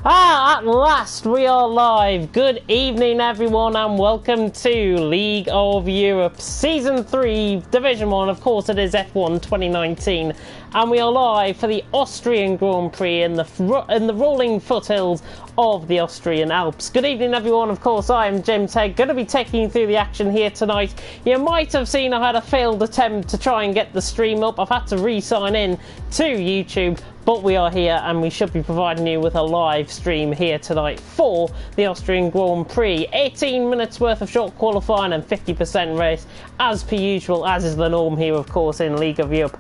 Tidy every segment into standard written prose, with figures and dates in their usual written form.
At last we are live. Good evening everyone and welcome to League of Europe Season 3 Division 1. Of course it is F1 2019 and we are live for the Austrian Grand Prix in the rolling foothills of the Austrian Alps. Good evening everyone, of course I am Jim Tegg, going to be taking you through the action here tonight. You might have seen I had a failed attempt to try and get the stream up. I've had to re-sign in to YouTube, but we are here and we should be providing you with a live stream here tonight for the Austrian Grand Prix. 18 minutes worth of short qualifying and 50% race as per usual, as is the norm here of course in League of Europe.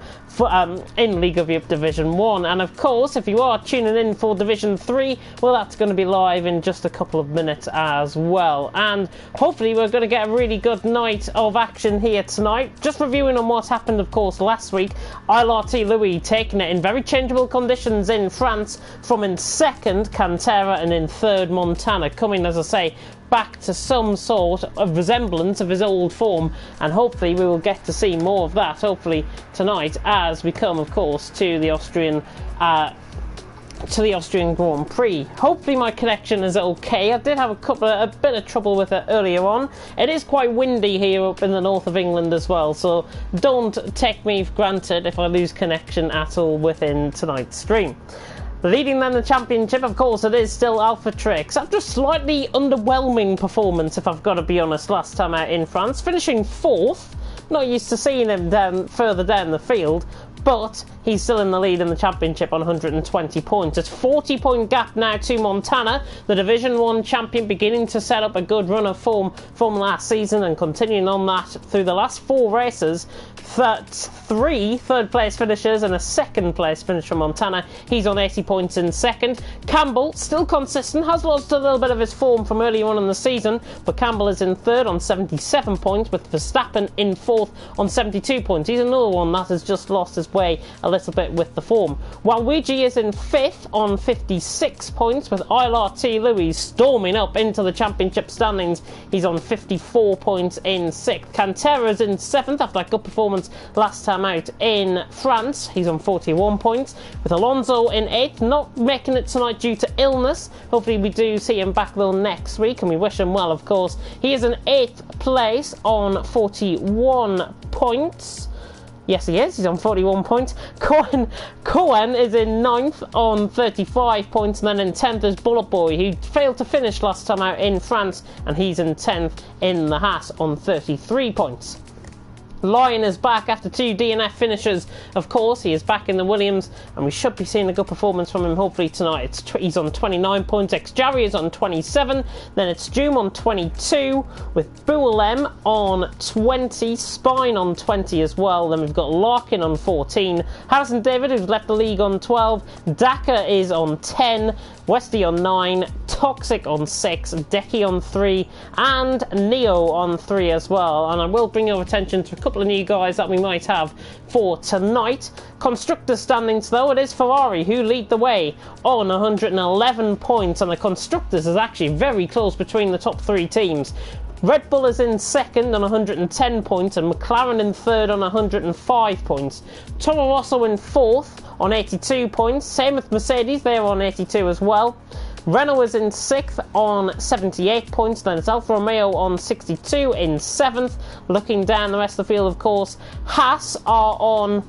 In League of Europe Division 1, and of course if you are tuning in for Division 3, well that's going to be live in just a couple of minutes as well, and hopefully we're going to get a really good night of action here tonight. Just reviewing on what's happened of course last week, ILRT Louis taking it in very changeable conditions in France from in second Cantera and in third Montana, coming as I say back to some sort of resemblance of his old form, and hopefully we will get to see more of that hopefully tonight as we come of course to the Austrian Grand Prix. Hopefully my connection is okay. I did have a bit of trouble with it earlier on. It is quite windy here up in the north of England as well, so don't take me for granted if I lose connection at all within tonight's stream. Leading then the championship, of course, it is still Alpha Tricks. After a slightly underwhelming performance, if I've got to be honest, last time out in France, finishing fourth. Not used to seeing him further down the field, but he's still in the lead in the championship on 120 points. It's a 40-point gap now to Montana, the Division 1 champion, beginning to set up a good run of form from last season and continuing on that through the last 4 races. 3 third-place finishers and a second-place finish from Montana. He's on 80 points in second. Campbell, still consistent, has lost a little bit of his form from earlier on in the season, but Campbell is in third on 77 points, with Verstappen in fourth on 72 points. He's another one that has just lost his way a little bit with the form. While Luigi is in 5th on 56 points, with ILRT Louis storming up into the championship standings. He's on 54 points in 6th. Cantera is in 7th after that good performance last time out in France. He's on 41 points, with Alonso in 8th, not making it tonight due to illness. Hopefully we do see him back though next week, and we wish him well of course. He is in 8th place on 41 points. Yes, he is. He's on 41 points. Cohen is in 9th on 35 points. And then in 10th is Bullet Boy, who failed to finish last time out in France. And he's in 10th in the Haas on 33 points. Lion is back after 2 DNF finishes, of course. He is back in the Williams, and we should be seeing a good performance from him hopefully tonight. He's on 29 points, X-Jarry is on 27, then it's Doom on 22, with Bualem on 20, Spine on 20 as well. Then we've got Larkin on 14, Harrison David, who's left the league, on 12, Daka is on 10, Westy on 9, Toxic on 6, Decky on 3, and Neo on 3 as well. And I will bring your attention to a couple of new guys that we might have for tonight. Constructor standings though, it is Ferrari who lead the way on 111 points, and the Constructors is actually very close between the top 3 teams. Red Bull is in second on 110 points and McLaren in third on 105 points. Toro Rosso in fourth on 82 points. Same with Mercedes, they're on 82 as well. Renault is in 6th on 78 points, then it's Alfa Romeo on 62 in 7th. Looking down the rest of the field, of course, Haas are on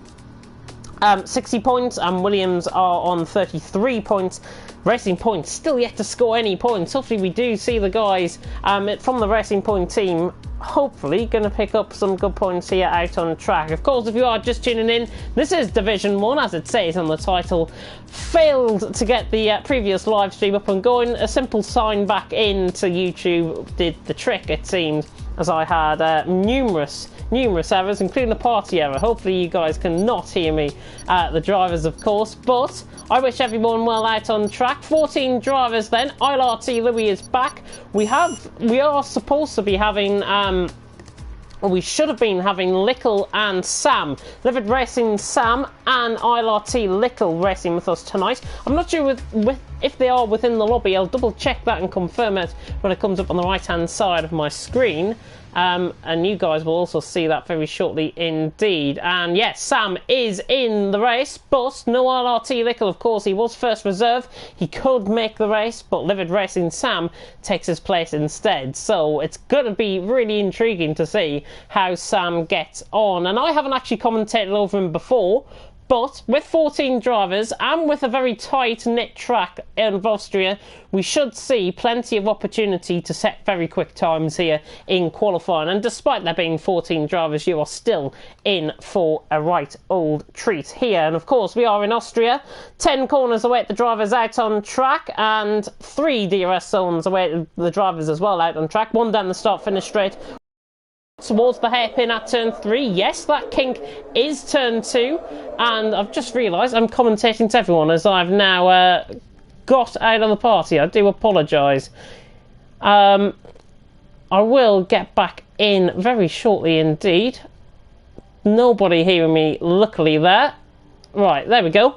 60 points and Williams are on 33 points. Racing Point still yet to score any points. Hopefully we do see the guys from the Racing Point team hopefully going to pick up some good points here out on track. Of course, if you are just tuning in, this is Division 1, as it says on the title. Failed to get the previous live stream up and going. A simple sign back into YouTube did the trick, it seemed, as I had numerous errors, including a party error. Hopefully you guys can not hear me, the drivers of course, but I wish everyone well out on track. 14 drivers then. ILRT Louis is back. We are supposed to be having we should have been having Lickle and Sam. Livid Racing Sam and ILRT Lickle racing with us tonight. I'm not sure if they are within the lobby. I'll double check that and confirm it when it comes up on the right hand side of my screen. and you guys will also see that very shortly indeed. And yes, Sam is in the race, but no LRT Lickle, of course. He was first reserve. He could make the race, but Livid Racing Sam takes his place instead. So it's going to be really intriguing to see how Sam gets on. And I haven't actually commentated over him before, but with 14 drivers and with a very tight-knit track in Austria, we should see plenty of opportunity to set very quick times here in qualifying. And despite there being 14 drivers, you are still in for a right old treat here. And of course, we are in Austria. 10 corners await the drivers out on track, and 3 DRS zones await the drivers as well out on track. 1 down the start-finish straight towards the hairpin at turn 3. Yes, that kink is turn 2, and I've just realised I'm commentating to everyone as I've now got out of the party. I do apologise. I will get back in very shortly indeed. Nobody hearing me, luckily, there. Right, there we go.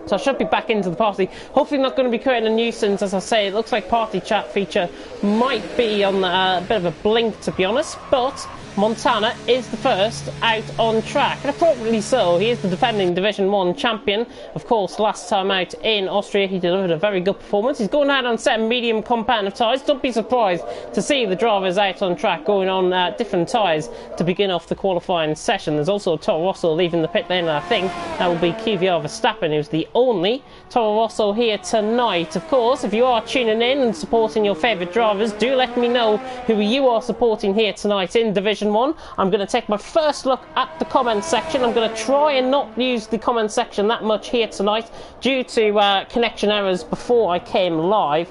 So I should be back into the party. Hopefully not going to be creating a nuisance. As I say, it looks like party chat feature might be on a bit of a blink, to be honest. But Montana is the first out on track, and appropriately so. He is the defending Division 1 champion. Of course, last time out in Austria, he delivered a very good performance. He's going out on set medium compound of tyres. Don't be surprised to see the drivers out on track going on different tyres to begin off the qualifying session. There's also Toro Rosso leaving the pit lane, and I think that will be Kvyat Verstappen, who's the only Toro Rosso here tonight. Of course, if you are tuning in and supporting your favourite drivers, do let me know who you are supporting here tonight in Division 1. I'm going to take my first look at the comment section. I'm going to try and not use the comment section that much here tonight due to connection errors before I came live.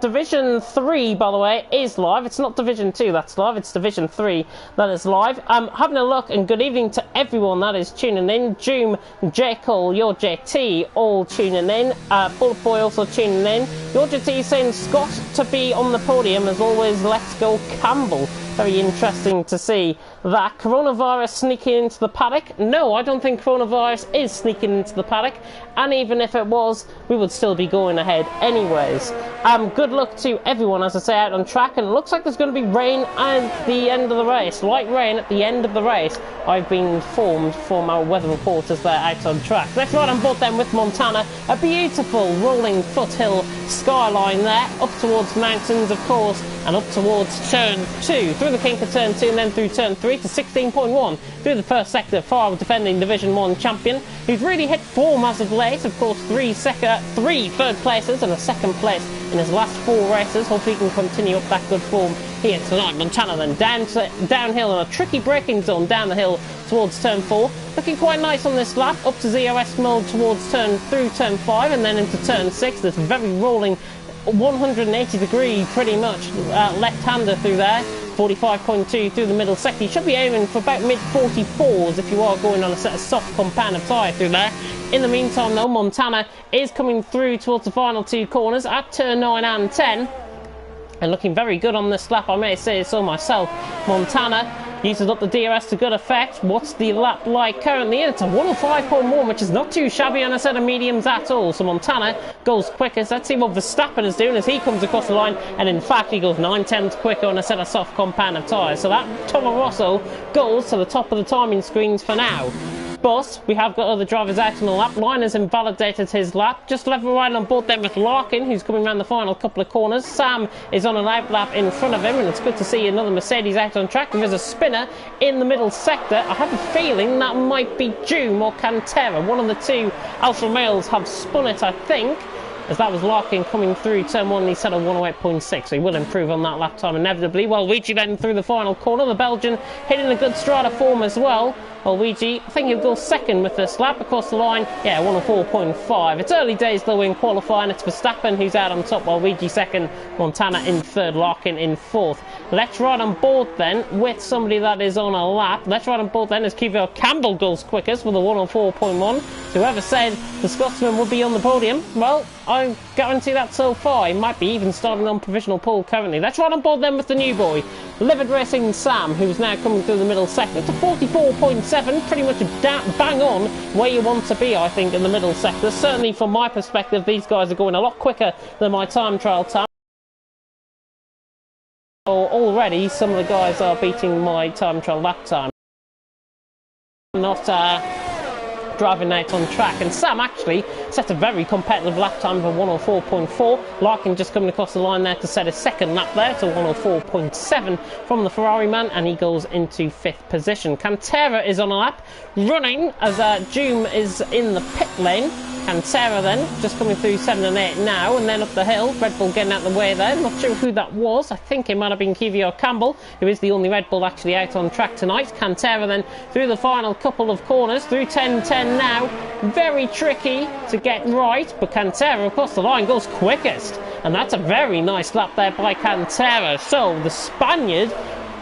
Division 3, by the way, is live. It's not Division 2 that's live, it's Division 3 that is live. I'm having a look, and good evening to everyone that is tuning in. Joom, J. Cole, your JT, all tuning in. Bullet Boy also tuning in. Your JT saying Scott to be on the podium, as always. Let's go Campbell. Very interesting to see that. Coronavirus sneaking into the paddock? No, I don't think coronavirus is sneaking into the paddock, and even if it was, we would still be going ahead anyways. Good luck to everyone, as I say, out on track, and it looks like there's going to be rain at the end of the race. Light rain at the end of the race, I've been informed from our weather reporters there out on track. Let's ride on board then with Montana. A beautiful rolling foothill skyline there, up towards mountains, of course, and up towards turn 2. Through the kink of turn 2 and then through turn 3 to 16.1 through the first sector for our defending Division 1 champion, who's really hit form as of late. Of course, 3 third places and a second place in his last 4 races. Hopefully he can continue up that good form here tonight. Montana then downhill in a tricky braking zone down the hill towards turn 4. Looking quite nice on this lap, up to ZOS mode towards through turn 5 and then into turn 6. This very rolling 180 degree pretty much left-hander through there. 45.2 through the middle sector. You should be aiming for about mid 44s if you are going on a set of soft compound of tyre through there. In the meantime though, Montana is coming through towards the final 2 corners at turn 9 and 10. And looking very good on this lap, I may say so myself. Montana uses up the DRS to good effect. What's the lap like currently? It's a 105.1, which is not too shabby on a set of mediums at all. So Montana goes quickest. Let's see what Verstappen is doing as he comes across the line. And in fact, he goes 9/10 quicker on a set of soft compound of tyres. So that Toro Rosso goes to the top of the timing screens for now. But we have got other drivers out on the lap. Line has invalidated his lap. Just level right on board then with Larkin, who's coming around the final couple of corners. Sam is on an out lap in front of him, and it's good to see another Mercedes out on track. There's a spinner in the middle sector. I have a feeling that might be Joom or Cantera. One of the 2 Alfa Romeos have spun it, I think, as that was Larkin coming through turn 1, and he set a 108.6, so he will improve on that lap time inevitably. Well, Luigi then through the final corner, the Belgian hitting a good stride of form as well. Well, Luigi, I think he'll go second with this lap across the line. Yeah, 104.5. It's early days though in qualifying. It's Verstappen who's out on top, while Luigi second, Montana in third, Larkin in fourth. Let's ride on board then with somebody that is on a lap. Let's ride on board then as Kvyat Campbell goes quickest with a 104.1. Whoever said the Scotsman would be on the podium, well, I guarantee that so far. He might be even starting on provisional pole currently. Let's ride on board then with the new boy, Livid Racing Sam, who's now coming through the middle sector to 44.7, pretty much bang on where you want to be, I think, in the middle sector. Certainly from my perspective, these guys are going a lot quicker than my time trial time. Already some of the guys are beating my time trial lap time. Not driving out on track, and Sam actually set a very competitive lap time of 104.4. Larkin just coming across the line there to set his second lap there to 104.7 from the Ferrari man, and he goes into 5th position. Cantera is on a lap running as Doom is in the pit lane. Cantera then just coming through 7 and 8 now, and then up the hill, Red Bull getting out of the way there. Not sure who that was. I think it might have been Kvyat Campbell, who is the only Red Bull actually out on track tonight. Cantera then through the final couple of corners, through 10-10 now. Very tricky to get right, but Cantera across the line goes quickest, and that's a very nice lap there by Cantera. So the Spaniard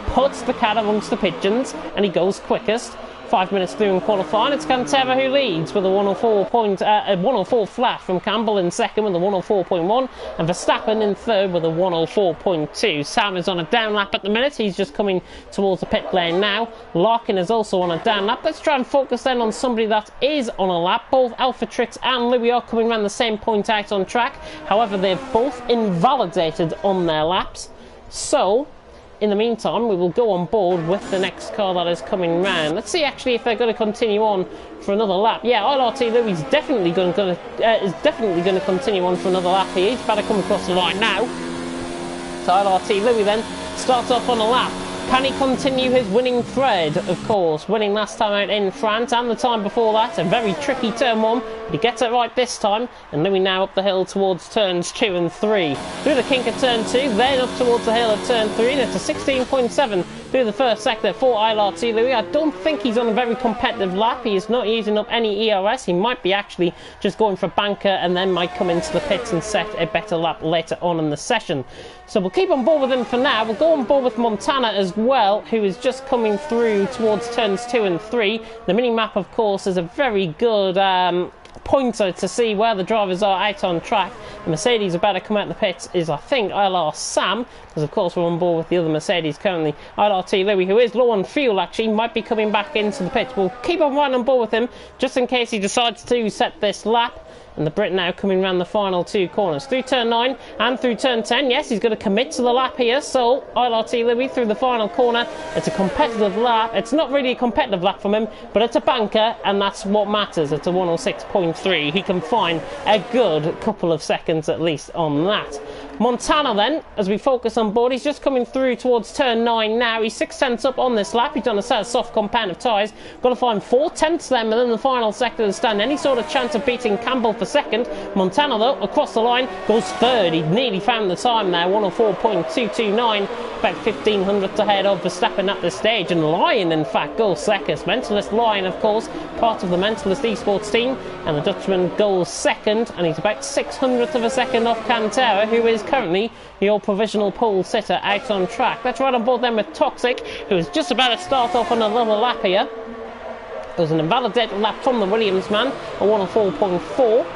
puts the cat amongst the pigeons, and he goes quickest. 5 minutes through in qualifying, it's Cantera who leads with a 104 flat from Campbell in second with a 104.1, and Verstappen in third with a 104.2. Sam is on a down lap at the minute. He's just coming towards the pit lane now. Larkin is also on a down lap. Let's try and focus then on somebody that is on a lap. Both Alphatrix and Louis are coming around the same point out on track. However, they've both invalidated on their laps. So in the meantime, we will go on board with the next car that is coming round. Let's see actually if they're going to continue on for another lap. Yeah, ILRT Louis is definitely going to continue on for another lap here. He's about to come across the line now. So ILRT Louis then starts off on a lap. Can he continue his winning thread? Of course, winning last time out in France and the time before that. A very tricky turn 1, but he gets it right this time. And Louis now up the hill towards turns 2 and 3. Through the kink of turn 2, then up towards the hill of turn 3, and it's a 16.7 through the first sector for ILRT Louis. I don't think he's on a very competitive lap. He is not using up any ERS. He might be actually just going for banker and then might come into the pits and set a better lap later on in the session. So we'll keep on board with him for now. We'll go on board with Montana as well, who is just coming through towards turns 2 and 3. The mini-map, of course, is a very good pointer to see where the drivers are out on track. The Mercedes about to come out of the pits is, I think, ILR Sam, because of course we're on board with the other Mercedes currently. ILRT Louis, who is low on fuel actually, might be coming back into the pits. We'll keep on running on board with him just in case he decides to set this lap. And the Brit now coming around the final 2 corners. Through turn 9 and through turn 10. Yes, he's going to commit to the lap here. So, ILRT Louis through the final corner. It's a competitive lap. It's not really a competitive lap from him, but it's a banker, and that's what matters. It's a 106.3. He can find a good couple of seconds at least on that. Montana then, as we focus on board, he's just coming through towards turn 9 now. He's 6 tenths up on this lap. He's done a set of soft compound of tyres. Got to find 4 tenths then within the final sector to stand any sort of chance of beating Campbell for second. Montana though, across the line, goes third. He nearly found the time there, 104.229, about 1500 ahead of Verstappen at this stage. And Lyon, in fact, goes second. Mentalist Lyon, of course, part of the Mentalist Esports team, and the Dutchman goes second, and he's about 600th of a second off Cantera, who is currently your provisional pole sitter out on track. Let's ride on board then with Toxic, who is just about to start off on another lap here. It was an invalidated lap from the Williams man, a 104.4.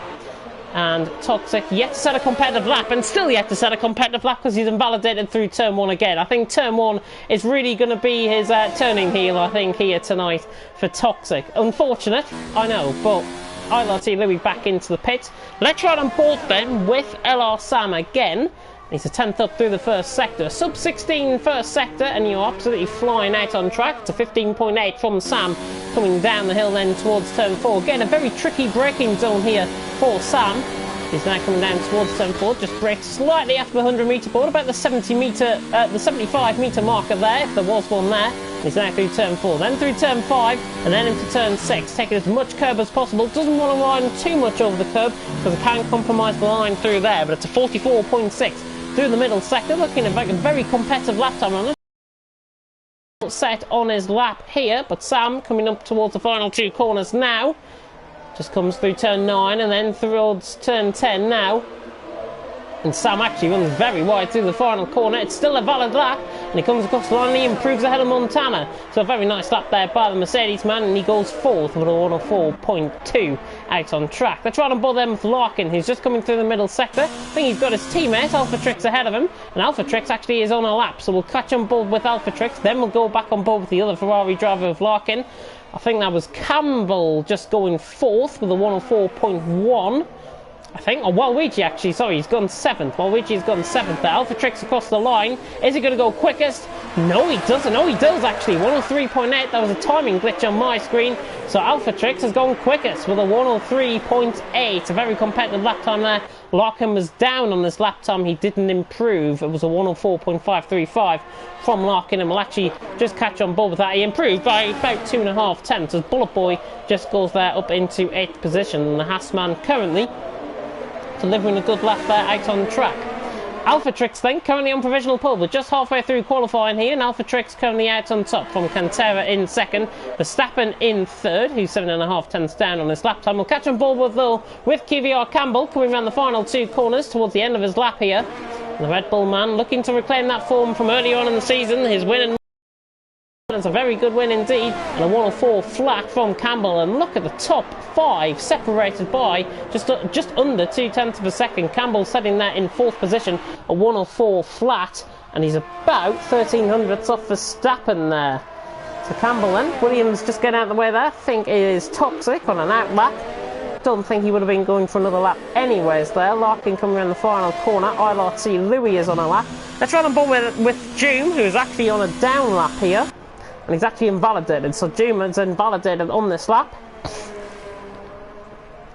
And Toxic yet to set a competitive lap, and still yet to set a competitive lap because he's invalidated through turn 1 again. I think turn 1 is really going to be his turning heel, I think, here tonight for Toxic. Unfortunate, I know, but ILRT Louis back into the pit. Let's ride on board then with LR Sam again. He's a 10th up through the first sector. Sub 16 first sector, and you're absolutely flying out on track. It's a 15.8 from Sam coming down the hill then towards turn 4. Again, a very tricky braking zone here for Sam. He's now coming down towards turn 4, just brakes slightly after the 100 metre board, about the 75 metre marker there, if there was one there. He's now through turn 4, then through turn 5, and then into turn 6, taking as much curb as possible. Doesn't want to ride too much over the curb because it can compromise the line through there, but it's a 44.6 through the middle sector, looking at a very competitive lap time on it. Set on his lap here, but Sam coming up towards the final 2 corners now. Just comes through turn 9 and then towards turn 10 now. And Sam actually runs very wide through the final corner. It's still a valid lap, and he comes across the line and he improves ahead of Montana. So a very nice lap there by the Mercedes man, and he goes 4th with a 104.2 out on track. Let's ride on board then with Larkin, who's just coming through the middle sector. I think he's got his teammate Alphatrix ahead of him, and Alphatrix actually is on a lap, so we'll catch on board with Alphatrix, then we'll go back on board with the other Ferrari driver of Larkin. I think that was Campbell just going 4th with a 104.1. I think. Oh, Waluigi actually, sorry, he's gone 7th. Waluigi's gone 7th there. Alpha Trix across the line. Is he going to go quickest? No, he doesn't. Oh, he does actually. 103.8. That was a timing glitch on my screen. So Alpha Trix has gone quickest with a 103.8. A very competitive lap time there. Larkin was down on this lap time. He didn't improve. It was a 104.535 from Larkin, and will actually just catch on board with that. He improved by about 2.5 tenths as Bullet Boy just goes there up into 8th position. And the Haasman currently delivering a good lap there out on track. Alpha Trix then currently on provisional pole. We're just halfway through qualifying here, and Alpha Trix currently out on top from Cantera in 2nd, Verstappen in 3rd, who's 7.5 tenths down on his lap time. We'll catch on board with though with QVR Campbell coming around the final 2 corners towards the end of his lap here. And the Red Bull man looking to reclaim that form from earlier on in the season. His win in it's a very good win indeed, and a 104 flat from Campbell. And look at the top 5 separated by just under 2 tenths of a second. Campbell sitting there in 4th position, a 104 flat, and he's about 13 hundredths off Verstappen there. So Campbell then, Williams just getting out of the way there. I think it is Toxic on an out lap. Don't think he would have been going for another lap anyways there. Larkin coming around the final corner. ILRT Louis is on a lap. Let's run on board with Doom, who's actually on a down lap here. And he's actually invalidated, so Doom is invalidated on this lap.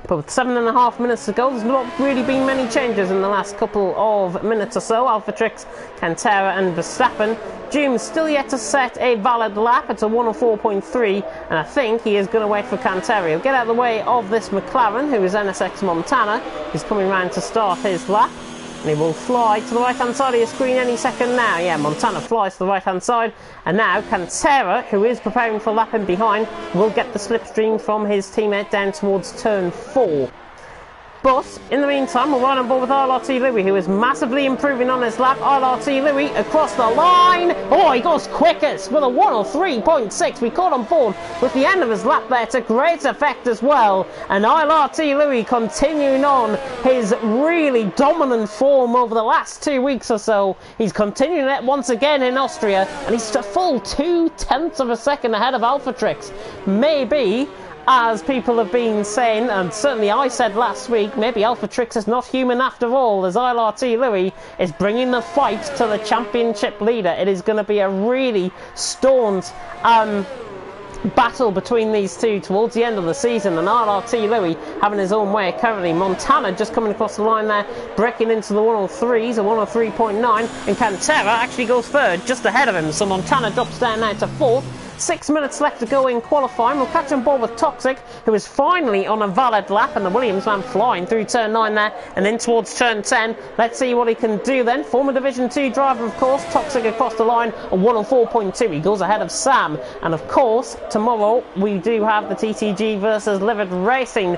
But with 7.5 minutes to go, there's not really been many changes in the last couple of minutes or so. Alpha Trix, Cantera and Verstappen. Doom still yet to set a valid lap. It's a 104.3, and I think he is going to wait for Cantera. He'll get out of the way of this McLaren, who is NSX Montana. He's coming round to start his lap. And he will fly to the right-hand side of your screen any second now. Yeah, Montana flies to the right-hand side. And now Cantera, who is preparing for lapping behind, will get the slipstream from his teammate down towards turn 4. But in the meantime, we'll ride on board with ILRT Louis, who is massively improving on his lap. ILRT Louis across the line. Oh, he goes quickest with a 103.6. We caught on board with the end of his lap there to great effect as well. And ILRT Louis continuing on his really dominant form over the last 2 weeks or so. He's continuing it once again in Austria, and he's a full 2 tenths of a second ahead of Alpha Trix. Maybe, as people have been saying, and certainly I said last week, maybe Alpha Trix is not human after all, as ILRT Louis is bringing the fight to the championship leader. It is going to be a really staunch battle between these two towards the end of the season, and ILRT Louis having his own way currently. Montana just coming across the line there, breaking into the 103s, a 103.9, and Cantera actually goes 3rd, just ahead of him, so Montana drops down now to 4th. 6 minutes left to go in qualifying. We'll catch on board with Toxic, who is finally on a valid lap, and the Williams man flying through turn 9 there and in towards turn 10. Let's see what he can do then. Former Division 2 driver, of course. Toxic across the line, a 104.2. He goes ahead of Sam. And of course, tomorrow we do have the TTG versus Livid Racing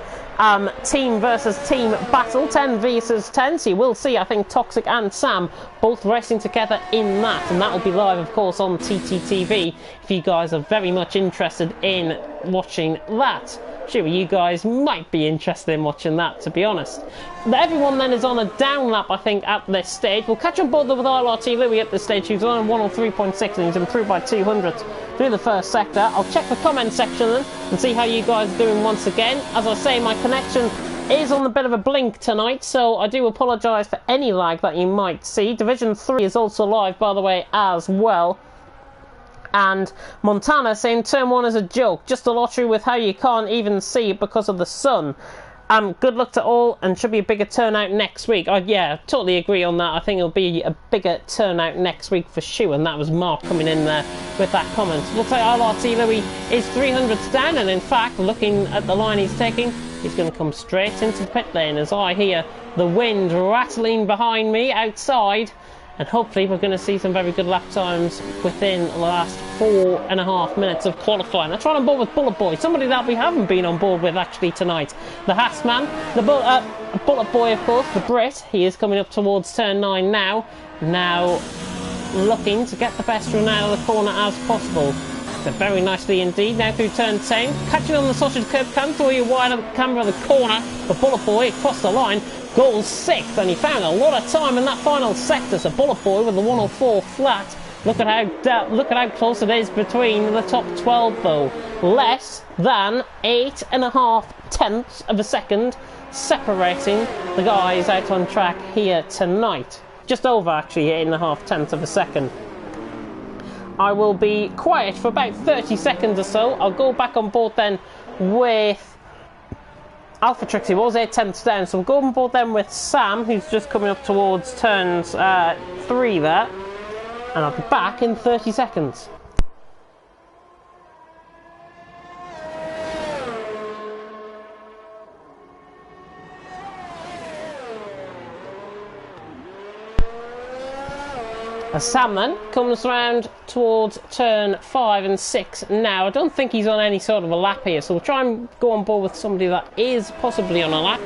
team versus team battle, 10 versus 10. So you will see, I think, Toxic and Sam both racing together in that, and that will be live, of course, on TTTV if you guys are very much interested in watching that. Sure, you guys might be interested in watching that, to be honest. Everyone then is on a down lap, I think, at this stage. We'll catch on board with ILRT Louis at this stage. He's on 103.6 and he's improved by 200 through the first sector. I'll check the comment section then and see how you guys are doing once again. As I say, my connection is on a bit of a blink tonight, so I do apologise for any lag that you might see. Division 3 is also live, by the way, as well. And Montana saying turn 1 is a joke, just a lottery with how you can't even see it because of the sun. Good luck to all, and should be a bigger turnout next week. Yeah, totally agree on that. I think it'll be a bigger turnout next week for sure, and that was Mark coming in there with that comment. Looks like ILRT Louis is 300s down, and in fact, looking at the line he's taking, he's going to come straight into the pit lane as I hear the wind rattling behind me outside. And hopefully we're going to see some very good lap times within the last 4.5 minutes of qualifying. Let's run on board with Bullet Boy, somebody that we haven't been on board with actually tonight. The Haas man, the Bullet Boy, of course, the Brit. He is coming up towards turn 9 now. Now looking to get the best run out of the corner as possible. So very nicely indeed. Now through turn 10, catching on the sausage curb, can throw you wide of the camera of the corner. The Bullet Boy across the line. Goes 6th, and he found a lot of time in that final sector. So Bullet Boy with the 104 flat. Look at how close it is between the top 12 though. Less than 8.5 tenths of a second separating the guys out on track here tonight. Just over, actually, 8.5 tenths of a second. I will be quiet for about 30 seconds or so. I'll go back on board then with Alpha Trix. He was 8 tenths down, so we'll go on board then with Sam, who's just coming up towards turns 3 there. And I'll be back in 30 seconds. As Sam then comes round towards turn 5 and 6 now. I don't think he's on any sort of a lap here, so we'll try and go on board with somebody that is possibly on a lap.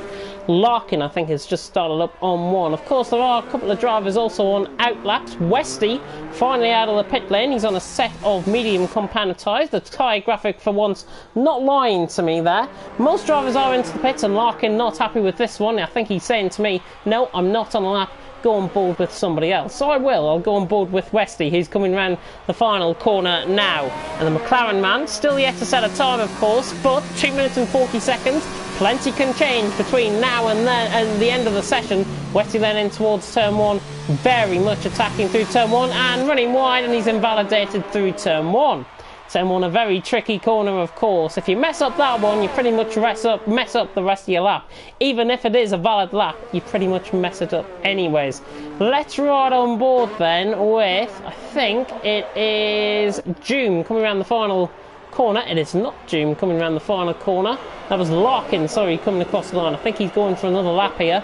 Larkin, I think, has just started up on 1. Of course, there are a couple of drivers also on out laps. Westy, finally out of the pit lane. He's on a set of medium compound tyres. The tyre graphic, for once, not lying to me there. Most drivers are into the pits, and Larkin not happy with this one. I think he's saying to me, no, I'm not on a lap. Go on board with somebody else. So I will. I'll go on board with Westy. He's coming round the final corner now. And the McLaren man, still yet to set a time, of course, but 2 minutes and 40 seconds. Plenty can change between now and then and the end of the session. Westy then in towards turn 1, very much attacking through turn 1 and running wide, and he's invalidated through turn 1. Turn 1, a very tricky corner, of course. If you mess up that one, you pretty much mess up the rest of your lap. Even if it is a valid lap, you pretty much mess it up anyways. Let's ride on board then with, I think it is Doom coming around the final corner. It is not Doom coming around the final corner. That was Larkin, sorry, coming across the line. I think he's going for another lap here.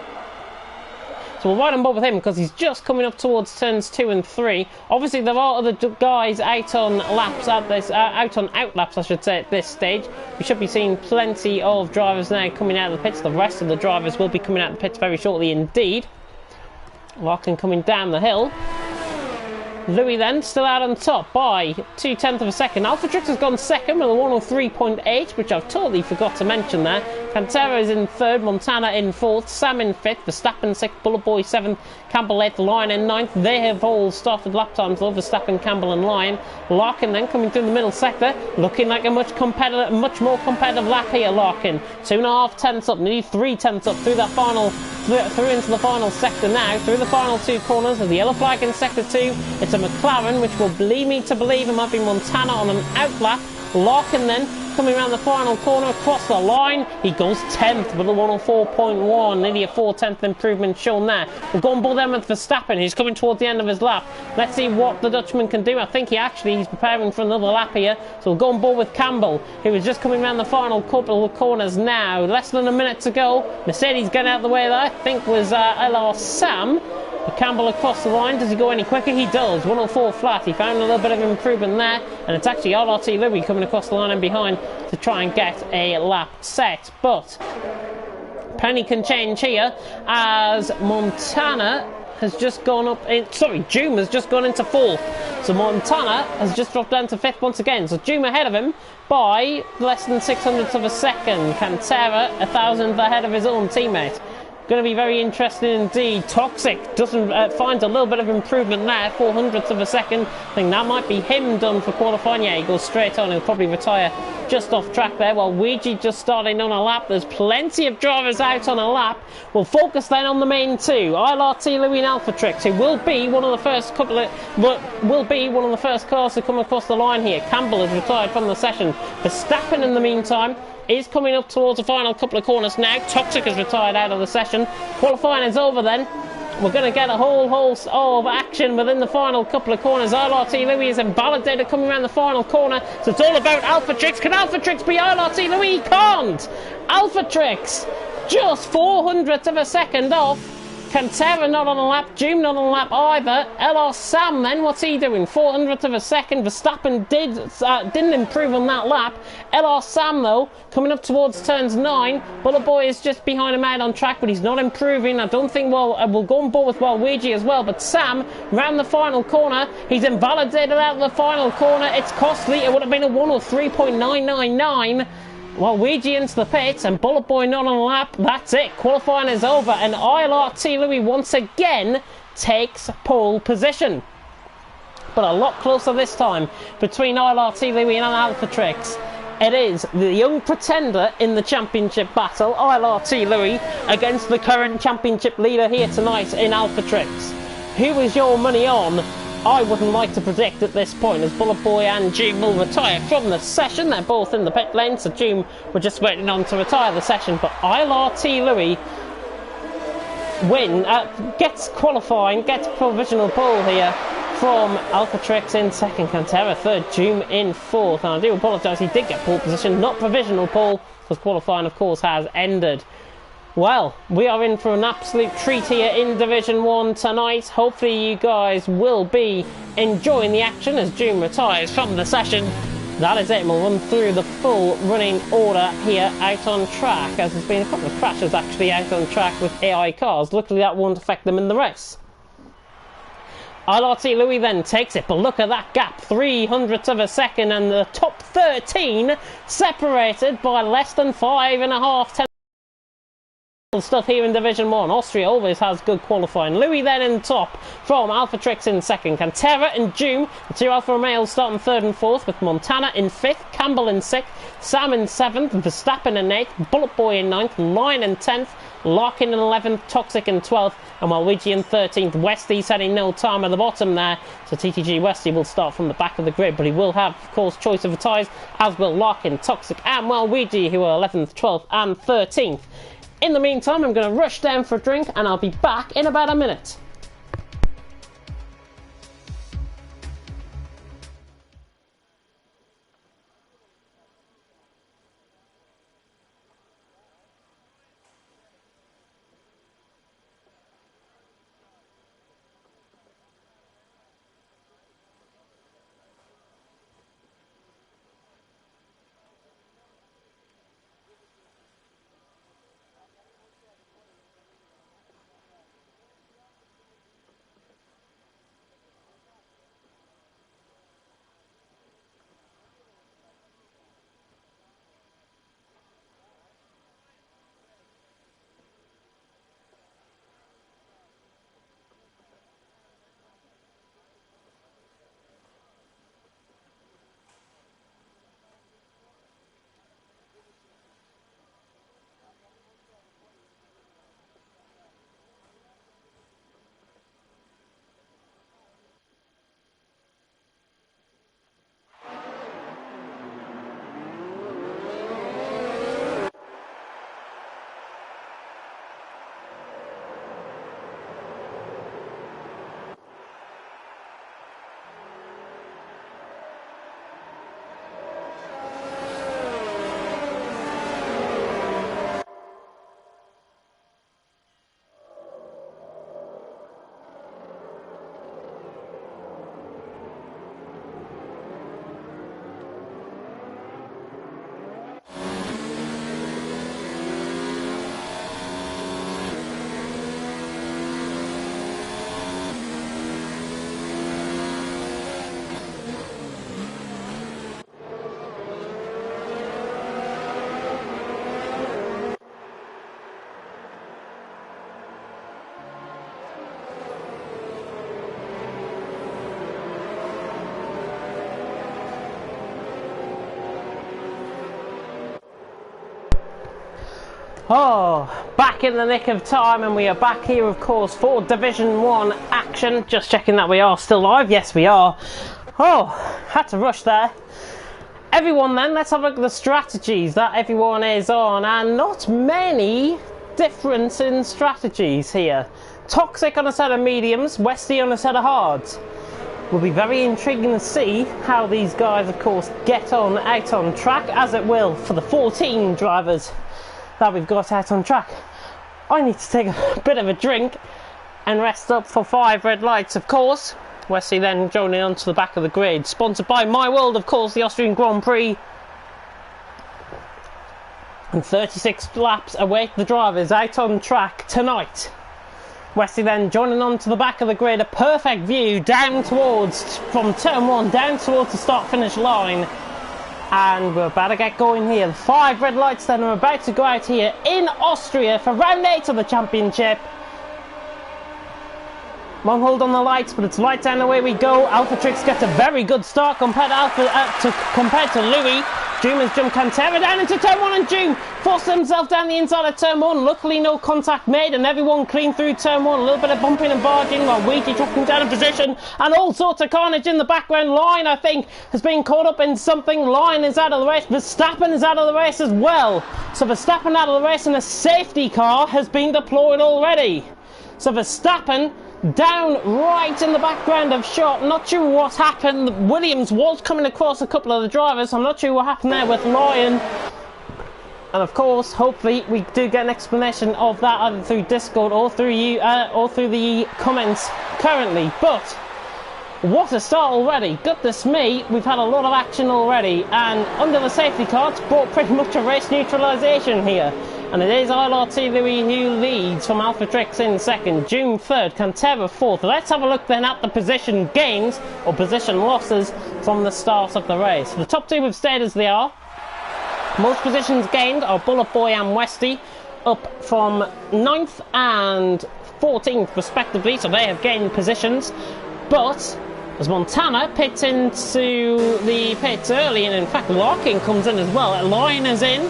So we'll ride on board with him because he's just coming up towards turns 2 and 3. Obviously, there are other guys out on laps at this, out on out laps, I should say, at this stage. We should be seeing plenty of drivers now coming out of the pits. The rest of the drivers will be coming out of the pits very shortly indeed. Larkin coming down the hill. Louis then still out on top by 2/10 of a second. Alpha Trix has gone second with a 103.8, which I've totally forgot to mention there. Pantera is in third, Montana in fourth, Sam in fifth, Verstappen sixth, Bullet Boy seventh, Campbell eighth, Lyon in ninth. They have all started lap times though, Verstappen, Campbell and Lyon. Larkin then coming through the middle sector, looking like a much more competitive lap here. Larkin 2.5 tenths up, nearly 3 tenths up through that final, through into the final sector now, through the final 2 corners with the yellow flag in sector 2. It's a McLaren, which will lead me to believe it might be Montana on an out lap. Larkin then coming around the final corner across the line. He goes 10th with a 104.1, nearly a 4/10 improvement shown there. We'll go on board then with Verstappen. He's coming towards the end of his lap. Let's see what the Dutchman can do. I think he's preparing for another lap here. So we'll go on board with Campbell, who is just coming around the final couple of corners now. Less than a minute to go. Mercedes getting out of the way there, I think was LR Sam. But Campbell across the line, does he go any quicker? He does, 104 flat. He found a little bit of improvement there, and it's actually RRT Louis coming across the line and behind to try and get a lap set. But plenty can change here as Montana has just gone up in, Doom has just gone into 4th. So Montana has just dropped down to 5th once again. So Doom ahead of him by less than 600ths of a second. Cantera 1,000th ahead of his own teammate. Going to be very interesting indeed. Toxic doesn't finds a little bit of improvement there, 400ths of a second. I think that might be him done for qualifying. Yeah, he goes straight on. He'll probably retire just off track there. While Ouija just starting on a lap. There's plenty of drivers out on a lap. We'll focus then on the main 2. ILRT Louis and Alpha Trix, who will be one of the first cars to come across the line here. Campbell has retired from the session. Verstappen in the meantime is coming up towards the final couple of corners now. Toxic has retired out of the session. Qualifying is over then. We're going to get a whole host of action within the final couple of corners. ILRT Louis is invalidated coming around the final corner. So it's all about Alpha Trix. Can Alpha Trix be ILRT Louis? He can't. Alpha Trix just 400ths of a second off. Cantera not on a lap, Doom not on a lap either. LR Sam then, what's he doing? 400th of a second. Verstappen didn't improve on that lap. LR Sam though, coming up towards turns 9. Bullet Boy is just behind him out on track, but he's not improving. I don't think we'll go on board with Waluigi as well. But Sam round the final corner. He's invalidated out of the final corner. It's costly. It would have been a 103.999. Well, Ouija into the pits and Bullet Boy not on a lap. That's it. Qualifying is over and ILRT Louis once again takes pole position. But a lot closer this time between ILRT Louis and Alpha Trix. It is the young pretender in the championship battle, ILRT Louis, against the current championship leader here tonight in Alphatrix. Who is your money on? I wouldn't like to predict at this point, as Bullet Boy and Doom will retire from the session. They're both in the pit lane, so Doom, we're just waiting on to retire the session. But ILRT Louis gets qualifying, gets provisional pole here from Alphatrix in second, Cantera third, Doom in fourth. And I do apologise, he did get pole position, not provisional pole, because qualifying, of course, has ended. Well, we are in for an absolute treat here in Division 1 tonight. Hopefully you guys will be enjoying the action as Doom retires from the session. That is it, and we'll run through the full running order here out on track, as there's been a couple of crashes actually out on track with AI cars. Luckily that won't affect them in the race. ILRT Louis then takes it, but look at that gap, 300ths of a second, and the top 13 separated by less than 5.5 stuff here in Division 1. Austria always has good qualifying. Louis then in top from Alphatrix in second. Cantera and Doom, the two Alfa Romeos starting third and fourth, with Montana in fifth, Campbell in sixth, Sam in seventh, Verstappen in eighth, Bullet Boy in ninth, Lion in 10th, Larkin in 11th, Toxic in 12th, and Waluigi in 13th. Westy's heading no time at the bottom there, so TTG Westy will start from the back of the grid, but he will have, of course, choice of the tyres, as will Larkin, Toxic, and Waluigi, who are 11th, 12th, and 13th. In the meantime, I'm going to rush down for a drink, and I'll be back in about a minute. Oh, back in the nick of time, and we are back here, of course, for Division 1 action. Just checking that we are still live. Yes, we are. Oh, had to rush there. Everyone then, let's have a look at the strategies that everyone is on, and not many difference in strategies here. Toxic on a set of mediums, Westy on a set of hards. Will be very intriguing to see how these guys, of course, get on out on track, as it will for the 14 drivers that we've got out on track. I need to take a bit of a drink and rest up for 5 red lights, of course. Wesley then joining onto the back of the grid, sponsored by My World, of course, the Austrian Grand Prix. And 36 laps await the drivers out on track tonight. Wesley then joining onto the back of the grid, a perfect view down towards, from turn 1 down towards the start finish line. And we're about to get going here. The 5 red lights then are about to go out here in Austria for round 8 of the championship. One hold on the lights, but it's lights and away we go. Alphatrix gets a very good start compared to Louis. Doom has jumped Cantera down into turn 1, and Doom forced himself down the inside of turn 1. Luckily no contact made and everyone clean through turn 1. A little bit of bumping and barging while Ouija dropping down in position, and all sorts of carnage in the background. Line, I think, has been caught up in something. Line is out of the race. Verstappen is out of the race as well. So Verstappen out of the race, and a safety car has been deployed already. So Verstappen down right in the background of shot. Not sure what happened. Williams was coming across a couple of the drivers. I'm not sure what happened there with Lyon. And of course, hopefully we do get an explanation of that either through Discord or through you, or through the comments currently. But what a start already. Goodness me, we've had a lot of action already, and under the safety car it's brought pretty much a race neutralisation here. And it is ILRT Louis who leads from Alpha Trix in second, Doom third, Cantera fourth. Let's have a look then at the position gains or position losses from the start of the race. The top two have stayed as they are. Most positions gained are Bullet Boy and Westy, up from 9th and 14th respectively, so they have gained positions. But as Montana pits into the pits early, and in fact Larkin comes in as well, Lion is in.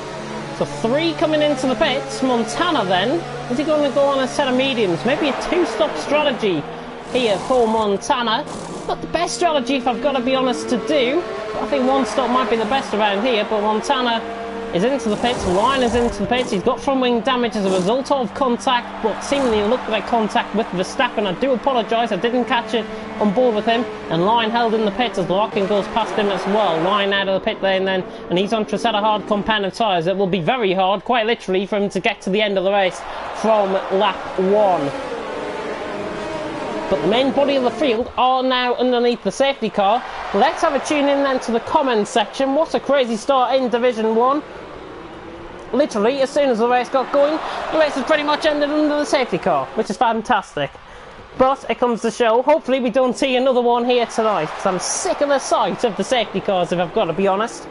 So 3 coming into the pits. Montana then, is he going to go on a set of mediums? Maybe a 2-stop strategy here for Montana. Not the best strategy, if I've got to be honest, to do. I think 1 stop might be the best around here, but Montana is into the pits. Ryan is into the pits. He's got front wing damage as a result of contact, but seemingly looked like contact with Verstappen. I do apologise, I didn't catch it on board with him. And Ryan held in the pits as Larkin goes past him as well. Ryan out of the pit lane then, and he's onto a set of hard compounded tyres. It will be very hard, quite literally, for him to get to the end of the race from lap 1. But the main body of the field are now underneath the safety car. Let's have a tune in then to the comments section. What a crazy start in Division 1. Literally, as soon as the race got going, the race has pretty much ended under the safety car, which is fantastic. But it comes to show, hopefully we don't see another one here tonight, because I'm sick of the sight of the safety cars, if I've got to be honest.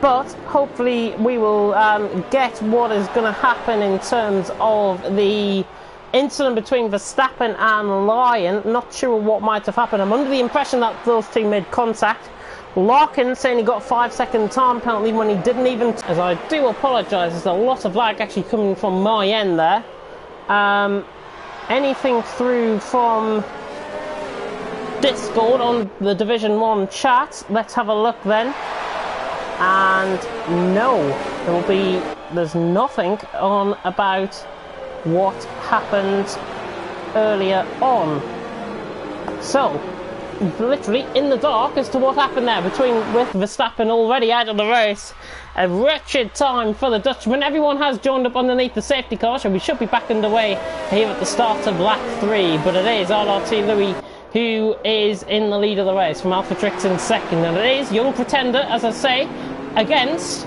But hopefully we will get what is going to happen in terms of the incident between Verstappen and Lyon. Not sure what might have happened. I'm under the impression that those two made contact. Larkin saying he got a 5-second time penalty when he didn't even... As I do apologise, there's a lot of lag actually coming from my end there. Anything through from Discord on the Division 1 chat? Let's have a look then. And no, there's nothing on about what happened earlier on. So, literally in the dark as to what happened there with Verstappen already out of the race. A wretched time for the Dutchman. Everyone has joined up underneath the safety car, so we should be back underway here at the start of lap 3. But it is ILRT Louis who is in the lead of the race from Alpha Trix in second, and it is Young Pretender, as I say, against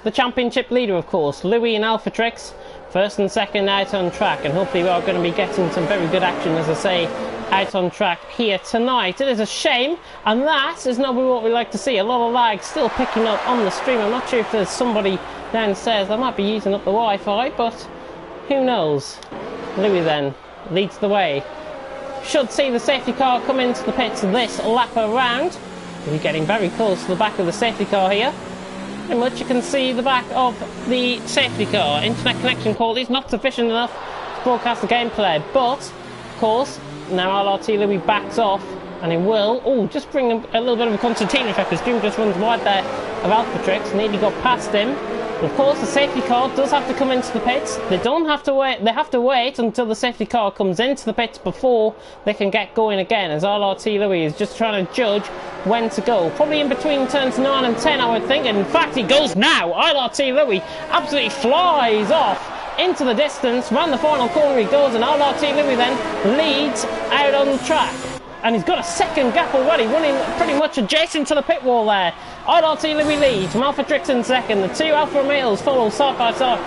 the championship leader, of course, Louis and Alpha Trix. First and second out on track, and hopefully we are going to be getting some very good action, as I say, out on track here tonight. It is a shame, and that is not what we like to see. A lot of lag still picking up on the stream. I'm not sure if there's somebody downstairs that might be using up the Wi-Fi, but who knows. Louis then leads the way. Should see the safety car come into the pits this lap around. We're getting very close to the back of the safety car here. Pretty much you can see the back of the safety car. Internet connection quality is not sufficient enough to broadcast the gameplay, but of course now ILRT Louis backs off, and he will just bring a little bit of a Constantine effect as Doom just runs wide there of Alpha Trix. Nearly got past him. Of course, the safety car does have to come into the pits. They don't have to wait. They have to wait until the safety car comes into the pits before they can get going again, as ILRT Louis is just trying to judge when to go. Probably in between turns 9 and 10, I would think. And in fact, he goes now. ILRT Louis absolutely flies off into the distance. Round the final corner he goes, and ILRT Louis then leads out on the track. And he's got a second gap already, running pretty much adjacent to the pit wall there. ILRT Louis leads from Alpha Trix in second. The two Alfa Romeos follow side by side,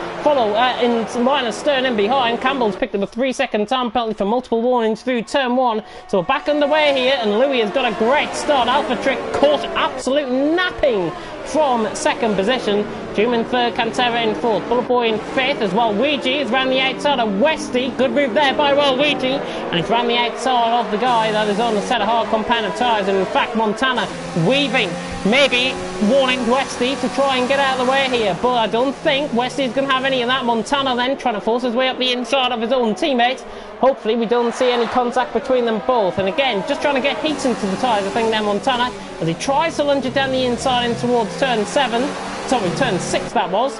in line of stern in behind. Campbell's picked up a 3-second time penalty for multiple warnings through turn 1. So we're back underway here, and Louis has got a great start. Alpha Trix caught absolute napping from second position. Joom in third, Cantera in fourth, Bullet Boy in fifth as well. Luigi is round the outside of Westy. Good move there by Luigi, and he's round the outside of the guy that is on a set of hard compounded tyres. And in fact, Montana weaving, maybe warning Westy to try and get out of the way here, but I don't think Westy's going to have any of that. Montana then trying to force his way up the inside of his own teammate. Hopefully we don't see any contact between them both, and again just trying to get heat into the tyres, I think, there Montana, as he tries to lunge it down the inside in towards turn 7, sorry, turn 6 that was.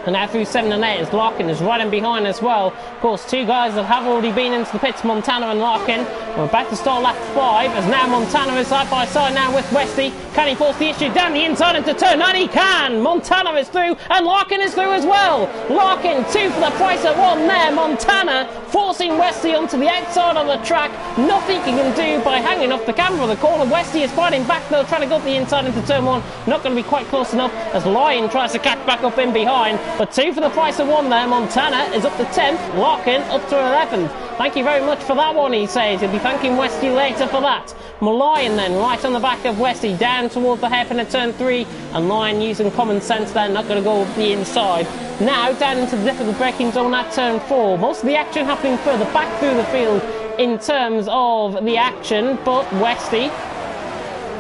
And now through 7 and 8 is Larkin is right in behind as well. Of course, two guys that have already been into the pits, Montana and Larkin. We're about to start lap 5, as now Montana is side by side now with Westy. Can he force the issue down the inside into turn 9? He can! Montana is through, and Larkin is through as well. Larkin, 2 for the price of 1 there. Montana forcing Westy onto the outside of the track. Nothing he can do by hanging off the camber of the corner. Westy is fighting back though, trying to go up the inside into turn 1. Not going to be quite close enough, as Lion tries to catch back up in behind. But 2 for the price of 1 there. Montana is up to 10th, Larkin up to 11th. Thank you very much for that one, he says. He'll be thanking Westy later for that. Lion then right on the back of Westy, down towards the hairpin at turn 3, and Lion using common sense there, not going to go up the inside. Now down into the difficult braking zone at turn 4. Most of the action happening further back through the field in terms of the action, but Westy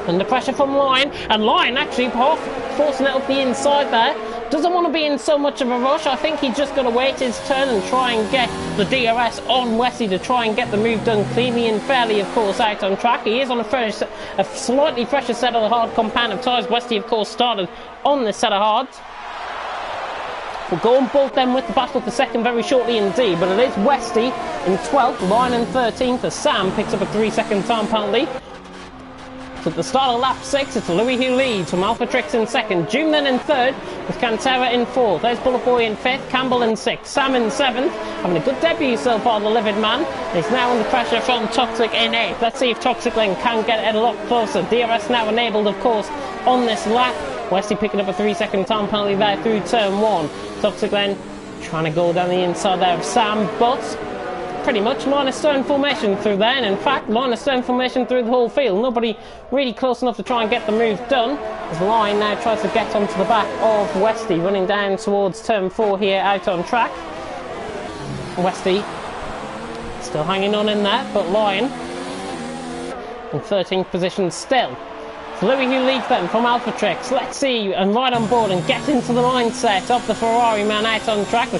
under pressure from Lion, and Lion actually forcing it up the inside there. Doesn't want to be in so much of a rush. I think he's just going to wait his turn and try and get the DRS on Westy to try and get the move done cleanly and fairly, of course, out on track. He is on a slightly fresher set of the hard compound of tyres. Westy, of course, started on this set of hards. We'll go on both them with the battle for second very shortly indeed, but it is Westy in 12th, Lion in 13th, as Sam picks up a 3-second time penalty. So at the start of lap 6, it's Louis who leads, from Alpha Trix in second, Joom then in third, with Cantera in fourth. There's Bullet Boy in fifth, Campbell in sixth, Sam in seventh, having a good debut so far, the livid man. He's now under pressure from Toxic in eighth. Let's see if Toxic then can get it a lot closer. DRS now enabled, of course, on this lap. Westy picking up a 3-second time penalty there through turn 1. Toxic then trying to go down the inside there of Sam, but pretty much line of stone formation through there, and in fact line of stone formation through the whole field. Nobody really close enough to try and get the move done, as Lion now tries to get onto the back of Westy, running down towards turn 4 here out on track. Westy still hanging on in there, but Lion in 13th position still. It's Louis who leads them from Alpha Trix. Let's see, and right on board and get into the mindset of the Ferrari man out on track. The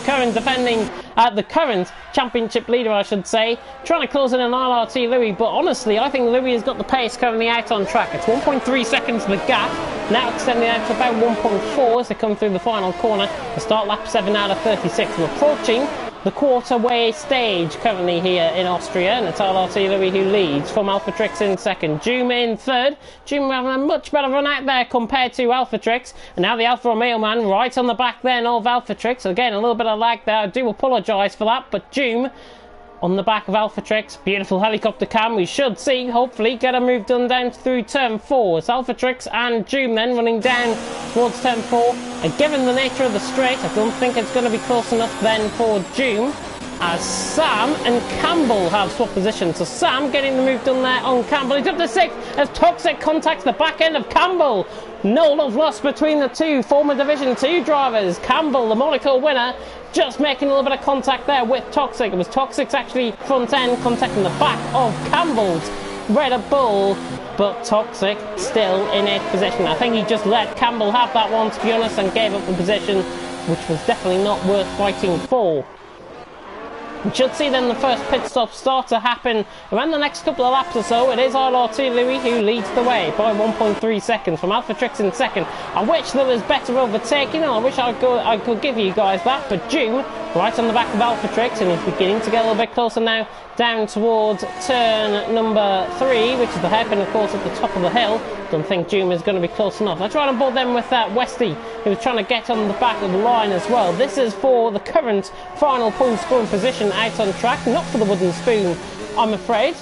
current championship leader, I should say, trying to close in an RRT Louis, but honestly I think Louis has got the pace currently out on track. It's 1.3 seconds the gap, now extending out to about 1.4 as they come through the final corner. The start lap 7 out of 36. We're approaching the quarter-way stage currently here in Austria, and it's RRT Louis who leads, from Alpha Trix in second, Joom in third. Joom having a much better run out there compared to Alpha Trix, and now the Alfa Romeo man right on the back then of Alpha Trix. Again, a little bit of lag there, I do apologise for that, but Joom on the back of Alpha Trix. Beautiful helicopter cam. We should see, hopefully, get a move done down through turn 4. It's Alpha Trix and Joom then running down towards turn 4. And given the nature of the straight, I don't think it's going to be close enough then for Joom, as Sam and Campbell have swapped positions. So Sam getting the move done there on Campbell. He's up to 6th as Toxic contacts the back end of Campbell. No love lost between the two former Division 2 drivers. Campbell, the Monaco winner, just making a little bit of contact there with Toxic. It was Toxic's actually front end contacting the back of Campbell's Red Bull, but Toxic still in 8th position. I think he just let Campbell have that one, to be honest, and gave up the position, which was definitely not worth fighting for. We should see then the first pit stop start to happen around the next couple of laps or so. It is RRT Louis who leads the way by 1.3 seconds, from Alpha Trix in second. I wish there was better overtaking, I wish I could give you guys that, but Joom right on the back of Alpha Trix, and he's beginning to get a little bit closer now down towards turn number 3, which is the hairpin, of course, at the top of the hill. Don't think Joom is going to be close enough. Let's try and board them with that Westy, who's trying to get on the back of the line as well. This is for the current final pole scoring position out on track, not for the wooden spoon, I'm afraid.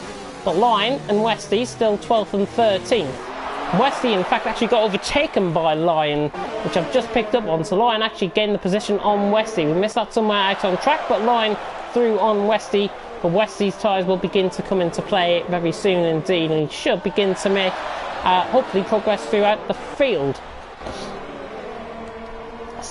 But Lion and Westy still 12th and 13th. Westy, in fact, actually got overtaken by Lion, which I've just picked up on. So Lion actually gained the position on Westy. We missed that somewhere out on track, but Lion through on Westy. But Westy's tyres will begin to come into play very soon indeed, and he should begin to make hopefully progress throughout the field.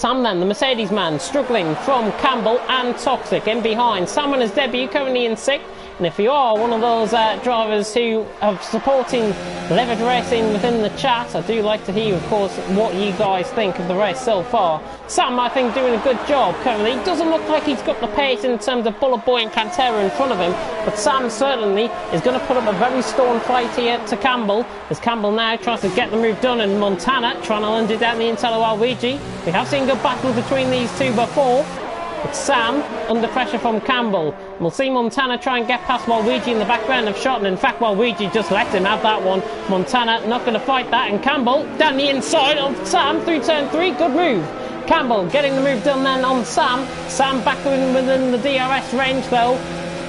Sam then, the Mercedes man, struggling from Campbell and Toxic in behind. Sam on his debut, currently in 6th. And if you are one of those drivers who are supporting Livid Racing within the chat, I do like to hear, of course, what you guys think of the race so far. Sam, I think, doing a good job currently. Doesn't look like he's got the pace in terms of Bullet Boy and Cantera in front of him, but Sam certainly is going to put up a very stern fight here to Campbell, as Campbell now tries to get the move done, and Montana trying to lunge it down the inside of Waluigi. We have seen good battles between these two before. It's Sam under pressure from Campbell. We'll see Montana try and get past Waluigi in the background of shot, and in fact Waluigi just let him have that one. Montana not going to fight that, and Campbell down the inside of Sam through turn 3. Good move. Campbell getting the move done then on Sam. Sam back within the DRS range though.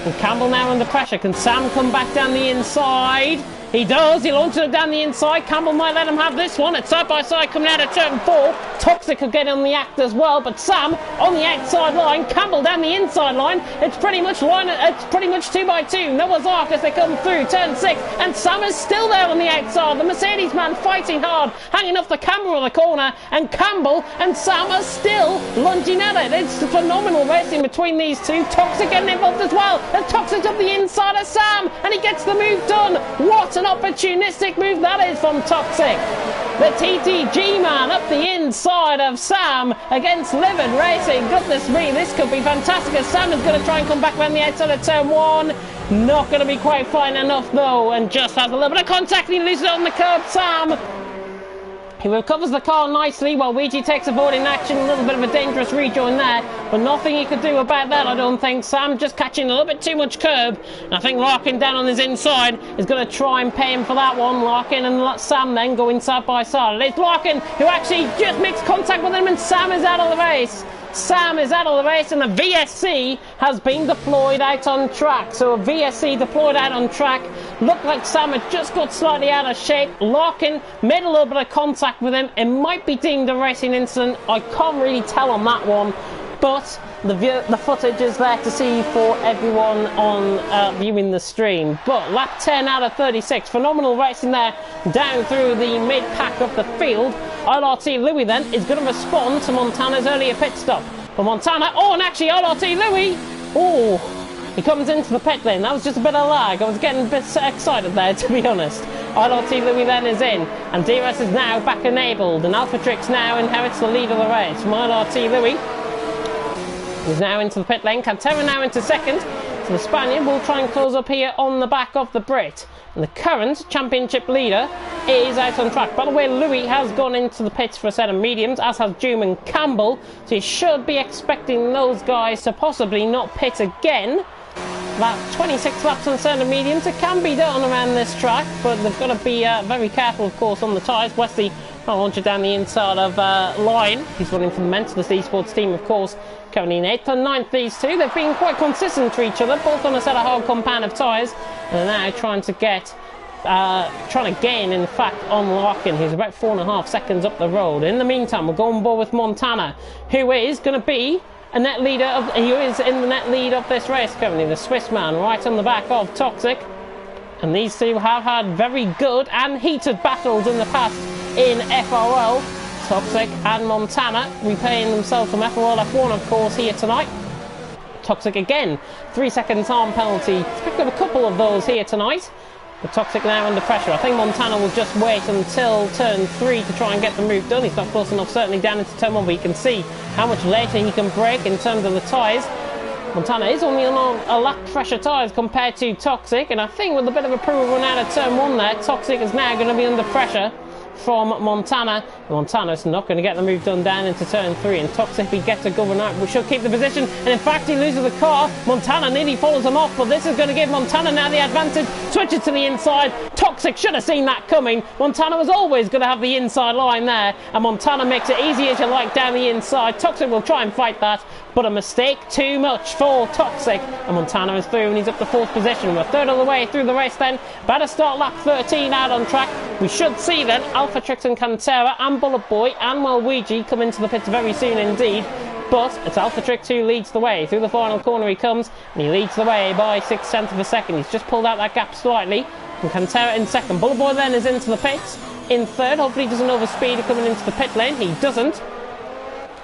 And Campbell now under pressure. Can Sam come back down the inside? He does. He launches it down the inside. Campbell might let him have this one. It's side by side coming out of turn 4. Toxic could get on the act as well, but Sam on the outside line. Campbell down the inside line. It's pretty much 2 by 2. Noah's Ark as they come through turn 6, and Sam is still there on the outside. The Mercedes man fighting hard, hanging off the camera of the corner, and Campbell and Sam are still lunging at it. It's phenomenal racing between these two. Toxic getting involved as well. And Toxic's up the inside of Sam, and he gets the move done. What an opportunistic move that is from Toxic. The TTG man up the inside of Sam against Livid Racing. Goodness me, this could be fantastic, as Sam is going to try and come back around the outside of turn 1. Not going to be quite fine enough though, and just has a little bit of contact, and he loses it on the curb. Sam, he recovers the car nicely while Luigi takes a board in action. A little bit of a dangerous rejoin there, but nothing he could do about that, I don't think. Sam just catching a little bit too much curb, and I think Larkin down on his inside is going to try and pay him for that one. Larkin and Sam then going side by side. It's Larkin who actually just makes contact with him, and Sam is out of the race. Sam is out of the race, and the VSC has been deployed out on track. So a VSC deployed out on track. Looked like Sam had just got slightly out of shape. Larkin made a little bit of contact with him. It might be deemed a racing incident. I can't really tell on that one, but the footage is there to see for everyone on viewing the stream. But lap 10 out of 36, phenomenal racing there down through the mid-pack of the field. LRT Louis then is going to respond to Montana's earlier pit stop. But Montana, and actually LRT Louis, he comes into the pit lane. That was just a bit of lag. I was getting a bit excited there, to be honest. LRT Louis then is in, and DRS is now back enabled, and Alphatrix now inherits the lead of the race from LRT Louis. He's now into the pit lane. Cantera now into 2nd. So the Spaniard will try and close up here on the back of the Brit. And the current championship leader is out on track. By the way, Louis has gone into the pits for a set of mediums, as has Doom and Campbell. So you should be expecting those guys to possibly not pit again. About 26 laps on a set of mediums. It can be done around this track, but they've got to be very careful, of course, on the tyres. Wesley trying to launch it down the inside of Lion. He's running for the Mentalist Esports team, of course, currently in 8th and 9th, these two. They've been quite consistent to each other, both on a set of hard compound of tyres, and are now trying to gain, in fact, on Larkin, who's about 4.5 seconds up the road. In the meantime, we'll go on board with Montana, who is going to be a net leader he is in the net lead of this race currently. The Swiss man right on the back of Toxic, and these two have had very good and heated battles in the past in FRL. Toxic and Montana repaying themselves from FRL F1, of course, here tonight. Toxic again, 3-second time penalty. Expect a couple of those here tonight. But Toxic now under pressure. I think Montana will just wait until turn 3 to try and get the move done. He's not close enough, certainly down into turn 1, but you can see how much later he can brake in terms of the tyres. Montana is only on a lap fresher tyres compared to Toxic, and I think with a bit of a proof run out of turn 1 there, Toxic is now going to be under pressure from Montana. Montana's not going to get the move done down into turn 3, and Toxic, if he gets a govern out, we should keep the position, and in fact he loses the car. Montana nearly follows him off, but this is going to give Montana now the advantage. Switches to the inside. Toxic should have seen that coming. Montana was always going to have the inside line there, and Montana makes it easy as you like down the inside. Toxic will try and fight that, but a mistake too much for Toxic, and Montana is through, and he's up to 4th position. We're third of the way through the race then. About to start lap 13 out on track. We should see then Alphatrix and Cantera and Bullet Boy and Waluigi come into the pits very soon indeed. But it's Alphatrix who leads the way. Through the final corner he comes, and he leads the way by 0.6 of a second. He's just pulled out that gap slightly. And Cantera in 2nd. Bullet Boy then is into the pits in 3rd. Hopefully he doesn't overspeed coming into the pit lane. He doesn't.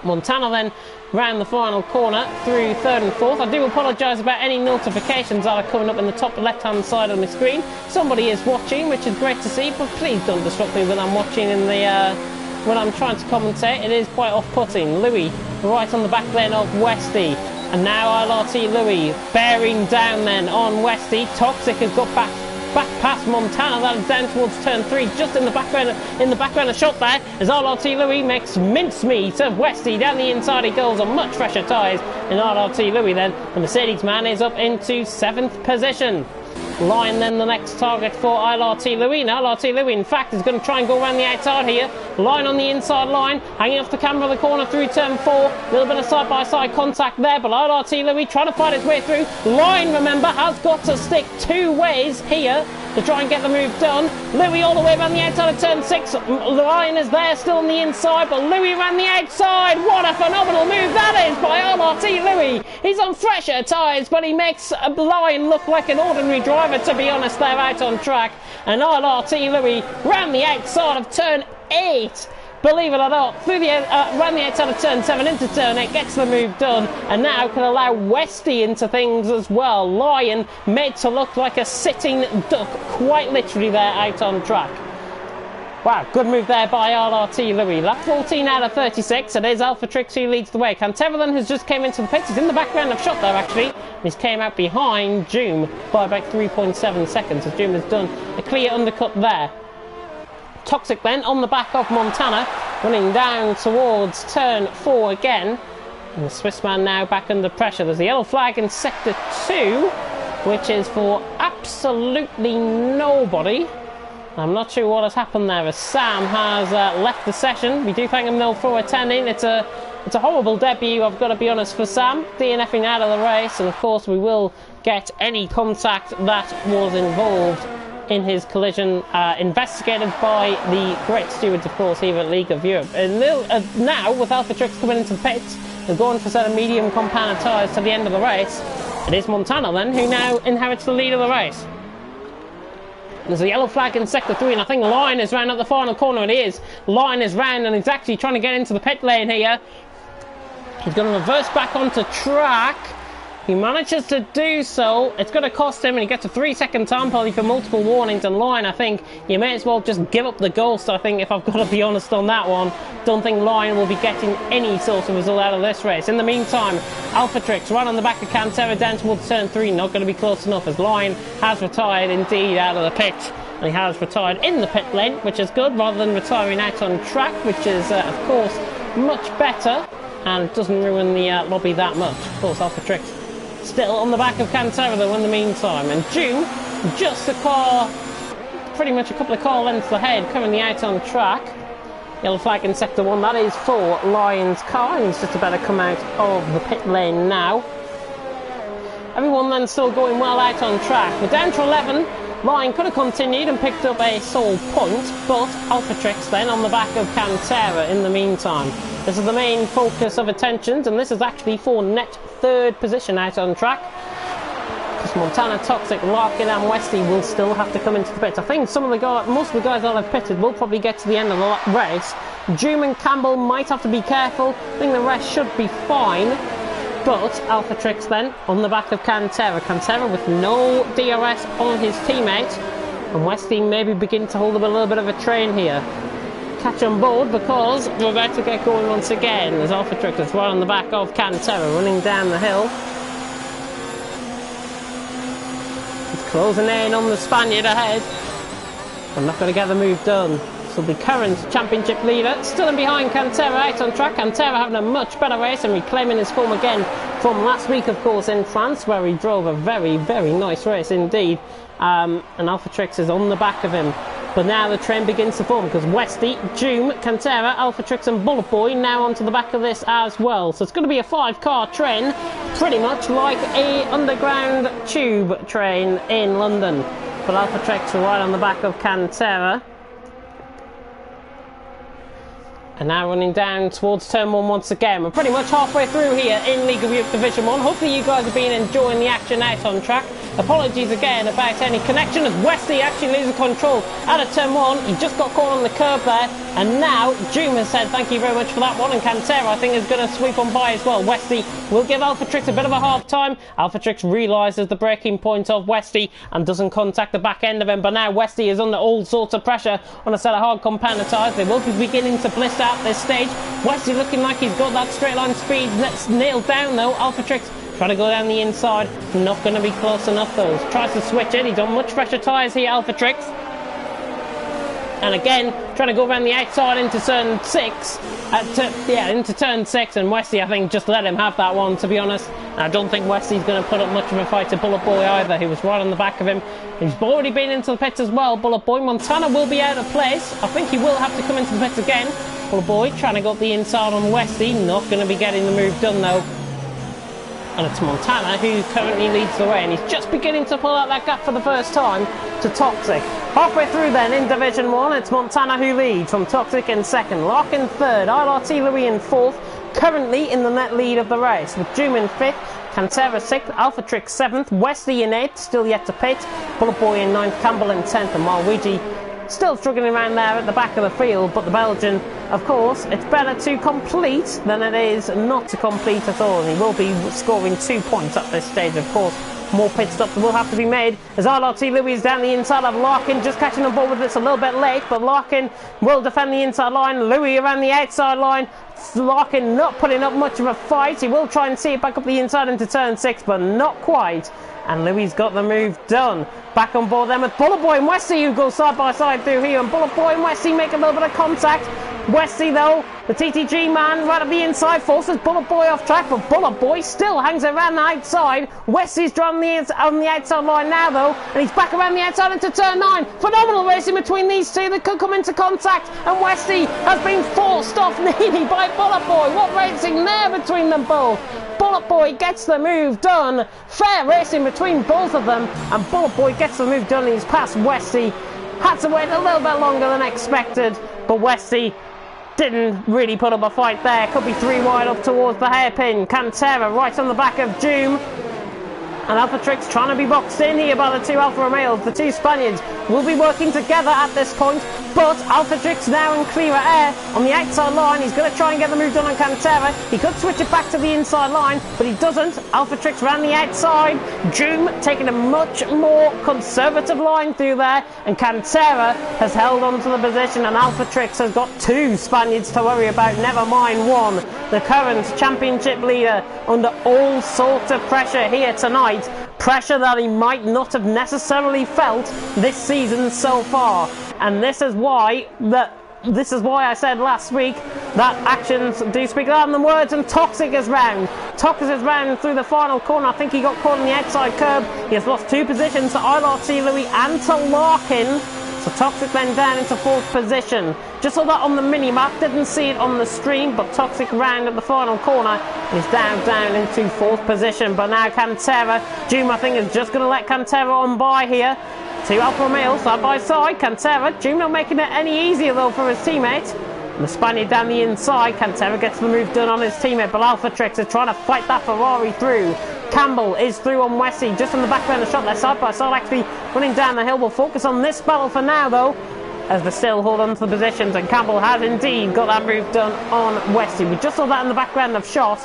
Montana then round the final corner through third and fourth. I do apologise about any notifications that are coming up in the top left hand side of my screen. Somebody is watching, which is great to see, but please don't disrupt me when I'm watching in the when I'm trying to commentate. It is quite off-putting. Louis right on the back lane of Westy, and now LRT Louis bearing down then on Westy. Toxic has got back past Montana. That is down towards turn 3, just in the background of shot there, as RRT Louis makes mincemeat of Westy. Down the inside he goes on much fresher tyres in RRT Louis then. The Mercedes man is up into 7th position. Lion then the next target for LRT Louis. Now LRT Louis in fact is going to try and go around the outside here. Lion on the inside line, hanging off the camera of the corner through turn 4. A little bit of side-by-side contact there, but LRT Louis trying to fight his way through. Lion, remember, has got to stick 2 ways here to try and get the move done. Louis all the way around the outside of turn 6. Lion is there still on the inside, but Louis ran the outside. What a phenomenal move that is by LRT Louis. He's on fresher tyres, but he makes Lion look like an ordinary driver, to be honest, there out on track. And LRT Louis ran the outside of turn 8. Believe it or not, through the ran the outside of turn 7 into turn 8, gets the move done, and now can allow Westy into things as well. Lion made to look like a sitting duck, quite literally there out on track. Wow, good move there by LRT Louis. Lap 14 out of 36, it is Alpha Trix who leads the way. Cantervin has just came into the pits. He's in the background of shot there actually. He's came out behind Doom by about 3.7 seconds, as Doom has done a clear undercut there. Toxic then on the back of Montana, running down towards turn 4 again. And the Swiss man now back under pressure. There's the yellow flag in sector 2, which is for absolutely nobody. I'm not sure what has happened there, as Sam has left the session. We do thank him though for attending. It's a horrible debut, I've got to be honest, for Sam, DNFing out of the race, and of course we will get any contact that was involved in his collision investigated by the great stewards, of course, here at League of Europe. And now, with Alpha Trix coming into the pits, they're going for a set of medium compound tyres to the end of the race. It is Montana then who now inherits the lead of the race. There's a yellow flag in sector 3, and I think Lion is round at the final corner. It is. Lion is round, and he's actually trying to get into the pit lane here. He's going to reverse back onto track. He manages to do so. It's going to cost him, and he gets a 3-second time penalty for multiple warnings. And Lion, I think you may as well just give up the ghost, I think, if I've got to be honest on that one. Don't think Lion will be getting any sort of result out of this race. In the meantime, Alpha Trix right on the back of Cantera down towards turn 3. Not going to be close enough, as Lion has retired indeed out of the pit. And he has retired in the pit lane, which is good, rather than retiring out on track, which is, of course, much better. And doesn't ruin the lobby that much. Of course, Alpha Trix still on the back of Cantera though in the meantime, and June just a car, pretty much a couple of car lengths ahead, currently out on track. Yellow flag in sector 1, that is for Lion's car, and he's just about to come out of the pit lane now. Everyone then still going well out on track. We're down to 11. Lion could have continued and picked up a sole point, but Alpha Trix then on the back of Cantera in the meantime. This is the main focus of attentions, and this is actually for net 3rd position out on track. Because Montana, Toxic, Larkin and Westy will still have to come into the pits. I think most of the guys that have pitted will probably get to the end of the race. Doom and Campbell might have to be careful. I think the rest should be fine. But Alpha Trix then on the back of Cantera. Cantera with no DRS on his teammate. And Westy maybe begin to hold up a little bit of a train here. Catch on board, because we're about to get going once again. There's Alpha Trix right on the back of Cantera running down the hill. He's closing in on the Spaniard ahead. I'm not going to get the move done. So the current championship leader still in behind Cantera out on track. Cantera having a much better race and reclaiming his form again from last week, of course, in France, where he drove a very, very nice race indeed. And Alpha Trix is on the back of him. But now the train begins to form, because Westy, Doom, Cantera, Alpha Trix and Bullet Boy now onto the back of this as well. So it's going to be a 5-car train, pretty much like a underground tube train in London. But Alpha Trix are right on the back of Cantera. And now running down towards turn 1 once again. We're pretty much halfway through here in League of Europe Division 1. Hopefully you guys have been enjoying the action out on track. Apologies again about any connection as Westy actually loses control out of turn 1. He just got caught on the curb there, and now Doom has said thank you very much for that one, and Cantera I think is going to sweep on by as well. Westy will give Alphatrix a bit of a hard time. Alphatrix realises the breaking point of Westy and doesn't contact the back end of him, but now Westy is under all sorts of pressure on a set of hard compounder tyres. They will be beginning to blister at this stage. Westy looking like he's got that straight line speed nailed down though. Alphatrix trying to go down the inside, not going to be close enough though. Tries to switch it, he's on much fresher tyres here, Alphatrix. And again, trying to go around the outside into turn 6. Into turn 6, and Westy, I think, just let him have that one, to be honest. And I don't think Westy's going to put up much of a fight to Bullet Boy either. He was right on the back of him. He's already been into the pits as well, Bullet Boy. Montana will be out of place. I think he will have to come into the pits again. Bullet Boy trying to go up the inside on Westy. Not going to be getting the move done, though. And it's Montana who currently leads the way, and he's just beginning to pull out that gap for the first time to Toxic. Halfway through then in Division 1, it's Montana who leads, from Toxic in second, Larkin third, ILRT Louis in fourth, currently in the net lead of the race, with Doom in fifth, Cantera sixth, Alphatrix seventh, Westy in eighth, still yet to pit, Bullet Boy in ninth, Campbell in 10th, and Marluigi still struggling around there at the back of the field. But the Belgian, of course, it's better to complete than it is not to complete at all, and he will be scoring 2 points at this stage. Of course, more pit stops will have to be made as ILRT Louis is down the inside of Larkin, just catching on board with this a little bit late, but Larkin will defend the inside line, Louis around the outside line. Larkin not putting up much of a fight. He will try and see it back up the inside into turn 6, but not quite. And Louis got the move done. Back on board then with Bullet Boy and Westy, who go side by side through here. And Bullet Boy and Westy make a little bit of contact. Westy, though, the TTG man right up the inside, forces Bullet Boy off track, but Bullet Boy still hangs around the outside. Westy's on the outside line now, though, and he's back around the outside into turn 9. Phenomenal racing between these two. They could come into contact, and Westy has been forced off nearly by Bullet Boy. What racing there between them both. Bullet Boy gets the move done. Fair racing between both of them, and Bullet Boy gets the move done. He's past Westy. Had to wait a little bit longer than expected, but Westy didn't really put up a fight there. Could be 3 wide up towards the hairpin. Cantera right on the back of Doom. And Alphatrix trying to be boxed in here by the 2 Alfa Romeos. The 2 Spaniards will be working together at this point, but Alphatrix now in clearer air on the outside line. He's going to try and get the move done on Cantera. He could switch it back to the inside line, but he doesn't. Alphatrix ran the outside. Doom taking a much more conservative line through there, and Cantera has held on to the position, and Alphatrix has got 2 Spaniards to worry about, never mind 1. The current championship leader under all sorts of pressure here tonight. Pressure that he might not have necessarily felt this season so far, and this is why I said last week that actions do speak louder than words. And Toxic is round. Toxic is round through the final corner. I think he got caught on the outside curb. He has lost 2 positions to ILRT Louis and to Larkin. So Toxic then down into 4th position. Just saw that on the mini-map, didn't see it on the stream, but Toxic round at the final corner is down into 4th position. But now Cantera, Doom I think is just going to let Cantera on by here. 2 Alfa Romeo side by side. Cantera, Doom not making it any easier though for his teammate. And the Spaniard down the inside. Cantera gets the move done on his teammate, but Alphatrix is trying to fight that Ferrari through. Campbell is through on Westy, just on the back end of the shot. They're side by side actually running down the hill. We'll focus on this battle for now though, as they still hold on to the positions, and Campbell has indeed got that move done on Westy. We just saw that in the background of shot.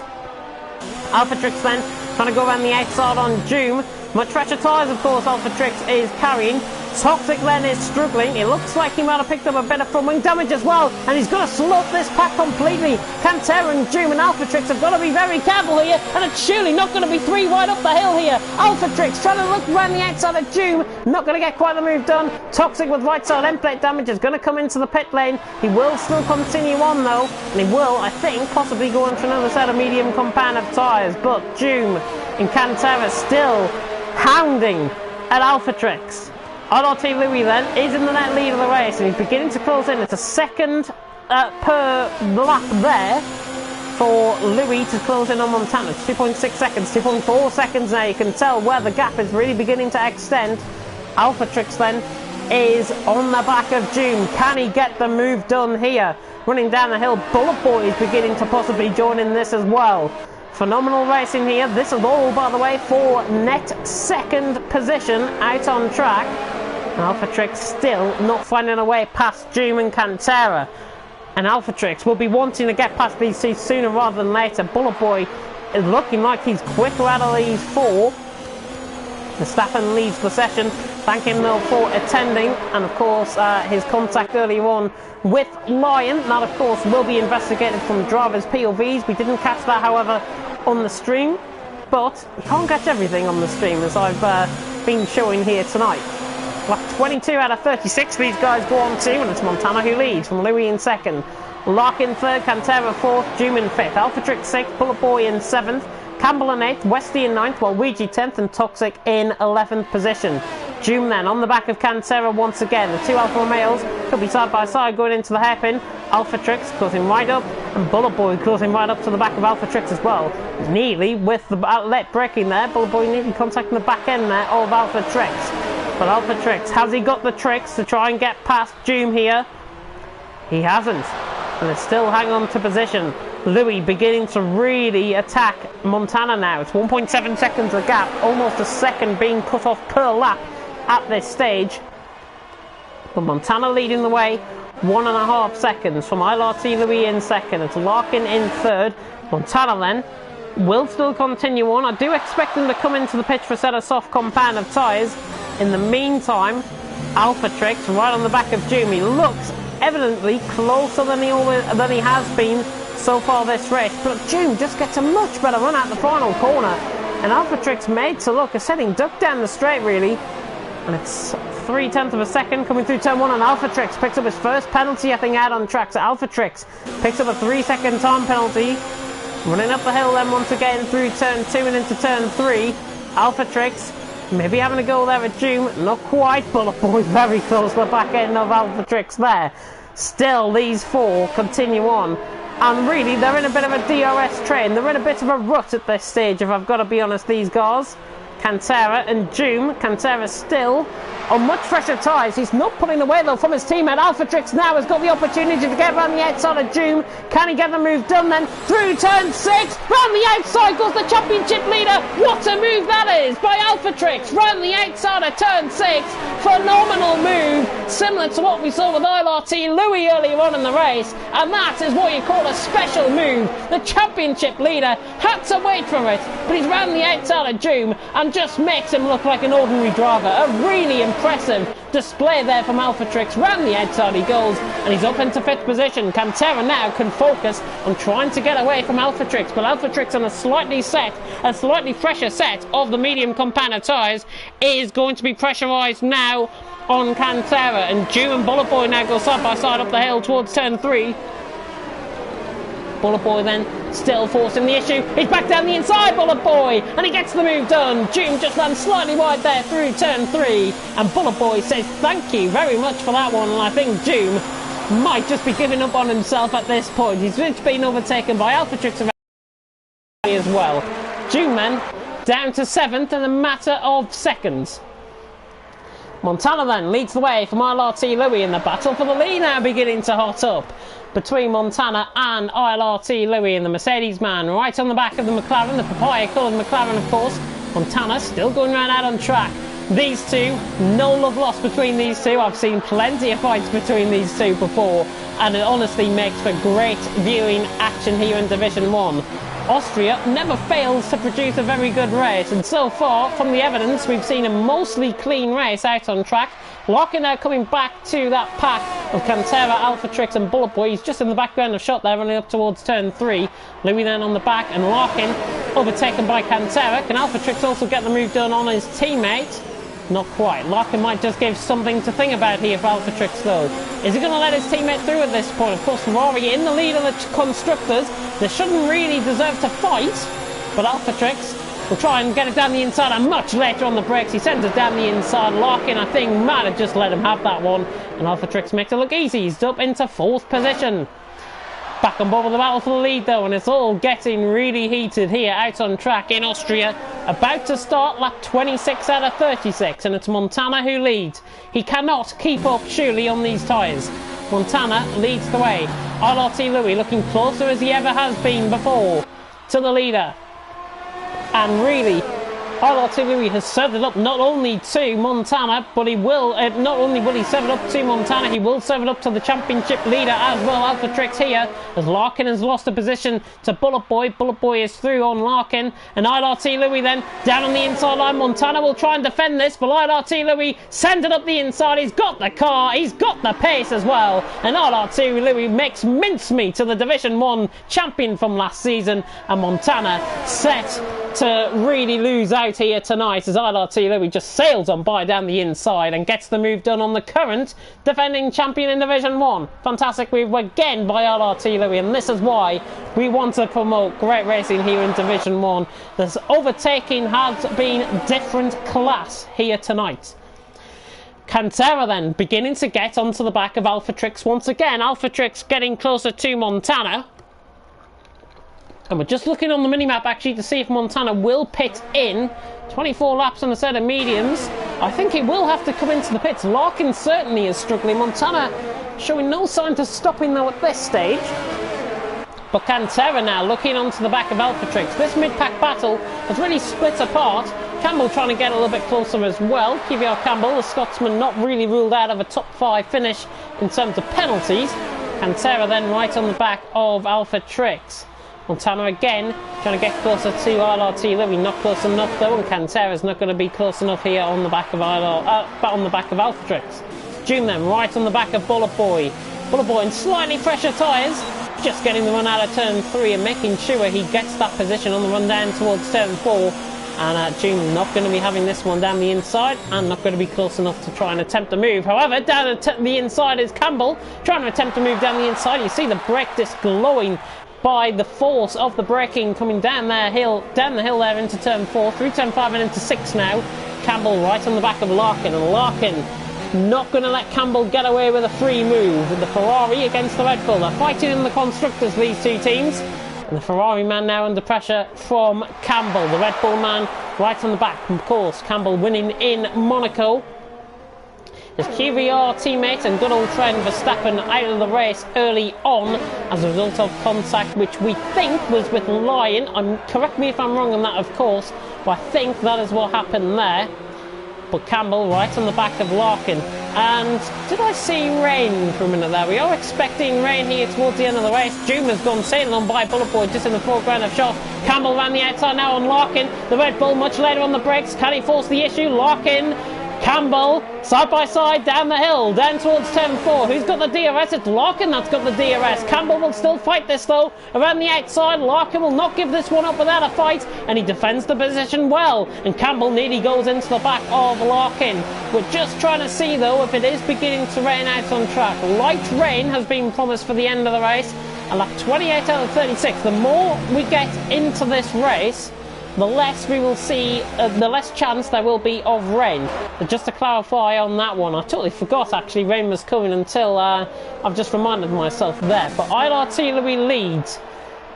Alphatrix then trying to go around the outside on Doom. Much fresher tyres, of course, Alphatrix is carrying. Toxic then is struggling. It looks like he might have picked up a bit of front wing damage as well, and he's going to slope this pack completely. Cantera and Doom and Alphatrix have got to be very careful here, and it's surely not going to be 3 wide up the hill here. Alphatrix trying to look around the outside of Doom, not going to get quite the move done. Toxic with right side end plate damage is going to come into the pit lane. He will still continue on though, and he will, I think, possibly go on to another set of medium compound of tyres. But Doom and Cantera still hounding at Alphatrix. ILRT Louis then is in the net lead of the race, and he's beginning to close in. It's a second per lap there for Louis to close in on Montana. It's 2.6 seconds, 2.4 seconds now. You can tell where the gap is really beginning to extend. Alphatrix then is on the back of Doom. Can he get the move done here? Running down the hill, Bullet Boy is beginning to possibly join in this as well. Phenomenal racing here. This is all, by the way, for net second position out on track. Alphatrix still not finding a way past Doom and Cantera. And Alphatrix will be wanting to get past these two sooner rather than later. Bullet Boy is looking like he's quicker out of these four. Verstappen leads the session. Thank him though for attending, and of course his contact earlier on with Lion. That of course will be investigated from drivers' POVs. We didn't catch that, however, on the stream, but you can't catch everything on the stream, as I've been showing here tonight. Lap 22 out of 36 these guys go on to, and it's Montana who leads, from Louis in second, Larkin third, Cantera fourth, Doom in fifth, Alphatrix sixth, Bullet Boy in seventh, Campbell in 8th, Westy in 9th, while Ouija 10th and Toxic in 11th position. Doom then on the back of Cantera once again. The two Alfa Romeos could be side by side going into the hairpin. Alphatrix closing right up, and Bullet Boy closing right up to the back of Alphatrix as well. Nearly with the outlet braking there, Bullet Boy nearly contacting the back end there of Alphatrix. But Alphatrix, has he got the tricks to try and get past Doom here? He hasn't, and they still hang on to position. Louis beginning to really attack Montana now. It's 1.7 seconds a gap, almost a second being cut off per lap at this stage. But Montana leading the way, 1.5 seconds from ILRT Louis in second. It's Larkin in third. Montana then will still continue on. I do expect them to come into the pitch for a set of soft compound of tyres. In the meantime, Alphatrix right on the back of Doom. He looks evidently closer than he has been so far this race, but Doom just gets a much better run at the final corner, and Alphatrix made to look a setting duck down the straight really, and it's 0.3 of a second coming through turn 1, and Alphatrix picks up his first penalty I think out on track. So Alphatrix picks up a 3-second time penalty, running up the hill then once again through turn 2 and into turn 3. Alphatrix maybe having a go there at Doom, not quite. Bullet Boy very close to the back end of Alphatrix there. Still these four continue on, and really they're in a bit of a DRS train. They're in a bit of a rut at this stage, if I've got to be honest, these guys. Cantera and Doom. Cantera still on much fresher tyres. He's not pulling away though from his teammate. Alphatrix now has got the opportunity to get around the outside of Doom. Can he get the move done then? Through turn 6, round the outside goes the championship leader. What a move that is by Alphatrix, round the outside of turn 6. Phenomenal move, similar to what we saw with ILRT Louis earlier on in the race, and that is what you call a special move. The championship leader had to wait for it, but he's round the outside of Doom and just makes him look like an ordinary driver. A really impressive display there from Alphatrix. Round the outside he goes, and he's up into 5th position. Cantera now can focus on trying to get away from Alphatrix, but Alphatrix on a slightly fresher set of the medium compounder tyres is going to be pressurised now on Cantera, and Doom and Bullet Boy now go side by side up the hill towards turn 3. Bullet Boy then still forcing the issue. He's back down the inside, Bullet Boy, and he gets the move done. Doom just ran slightly wide there through turn 3, and Bullet Boy says thank you very much for that one, and I think Doom might just be giving up on himself at this point. He's just been overtaken by Alphatrix as well. Doom then down to 7th in a matter of seconds. Montana then leads the way from ILRT Louis, in the battle for the lead now beginning to hot up between Montana and ILRT Louis, and the Mercedes man right on the back of the McLaren, the papaya coloured McLaren of course. Montana still going round out on track. These two, no love lost between these two. I've seen plenty of fights between these two before, and it honestly makes for great viewing action here in Division 1. Austria never fails to produce a very good race, and so far from the evidence we've seen a mostly clean race out on track. Larkin now coming back to that pack of Cantera, Alphatrix and Bullet Boy. He's just in the background of shot there, running up towards turn 3. Louis then on the back, and Larkin overtaken by Cantera. Can Alphatrix also get the move done on his teammate? Not quite. Larkin might just give something to think about here for Alphatrix though. Is he going to let his teammate through at this point? Of course, Ferrari in the lead of the constructors. They shouldn't really deserve to fight, but Alphatrix will try and get it down the inside, and much later on the brakes he sends it down the inside. Larkin I think might have just let him have that one, and Alphatrix makes it look easy. He's up into 4th position. Back on board with the battle for the lead though, and it's all getting really heated here out on track in Austria. About to start lap 26 out of 36, and it's Montana who leads. He cannot keep up surely on these tyres. Montana leads the way. ILRT Louis looking closer as he ever has been before to the leader. And really, Louis has served it up not only to Montana, but he will, not only will he serve it up to Montana, he will serve it up to the championship leader as well, Alpha Trix here, as Larkin has lost a position to Bullet Boy. Bullet Boy is through on Larkin, and Louis then down on the inside line. Montana will try and defend this, but Louis sends it up the inside. He's got the car, he's got the pace as well, and Louis makes mincemeat to the Division 1 champion from last season, and Montana set to really lose out here tonight as Louis just sails on by down the inside and gets the move done on the current defending champion in Division 1. Fantastic move again by Louis, and this is why we want to promote great racing here in Division 1. This overtaking has been different class here tonight. Cantera then beginning to get onto the back of Alpha Trix once again. Alpha Trix getting closer to Montana. And we're just looking on the minimap actually to see if Montana will pit in. 24 laps on a set of mediums. I think he will have to come into the pits. Larkin certainly is struggling. Montana showing no sign to stopping though at this stage. But Cantera now looking onto the back of Alpha Trix. This mid-pack battle has really split apart. Campbell trying to get a little bit closer as well. Kivior Campbell, the Scotsman, not really ruled out of a top 5 finish in terms of penalties. Cantera then right on the back of Alpha Trix. Montana again trying to get closer to Louis, not close enough though, and Cantera's not going to be close enough here on the back of Alpha Trix. June then right on the back of Bullet Boy. Bullet Boy in slightly fresher tyres, just getting the run out of turn 3 and making sure he gets that position on the run down towards turn 4. And June not going to be having this one down the inside and not going to be close enough to try and attempt to move. However, down the inside is Campbell trying to attempt to move down the inside. You see the brake disc glowing by the force of the braking coming down the hill there into turn 4, through turn 5 and into 6 now. Campbell right on the back of Larkin, and Larkin not going to let Campbell get away with a free move. The Ferrari against the Red Bull. They're fighting in the constructors, these two teams. And the Ferrari man now under pressure from Campbell. The Red Bull man right on the back. Of course, Campbell winning in Monaco. His QVR teammate and good old friend Verstappen out of the race early on as a result of contact which we think was with Lyon. Correct me if I'm wrong on that, of course, but I think that is what happened there. But Campbell right on the back of Larkin. And did I see rain for a minute there? We are expecting rain here towards the end of the race. June has gone sailing on by Bullet Boy just in the foreground of shot. Campbell around the outside now on Larkin. The Red Bull much later on the brakes. Can he force the issue? Larkin, Campbell, side by side down the hill, down towards turn 4. Who's got the DRS? It's Larkin that's got the DRS. Campbell will still fight this though. Around the outside, Larkin will not give this one up without a fight, and he defends the position well. And Campbell nearly goes into the back of Larkin. We're just trying to see though if it is beginning to rain out on track. Light rain has been promised for the end of the race. And lap 28 out of 36. The more we get into this race, the less we will see, the less chance there will be of rain. But just to clarify on that one, I totally forgot actually rain was coming until I've just reminded myself there. But Louis leads.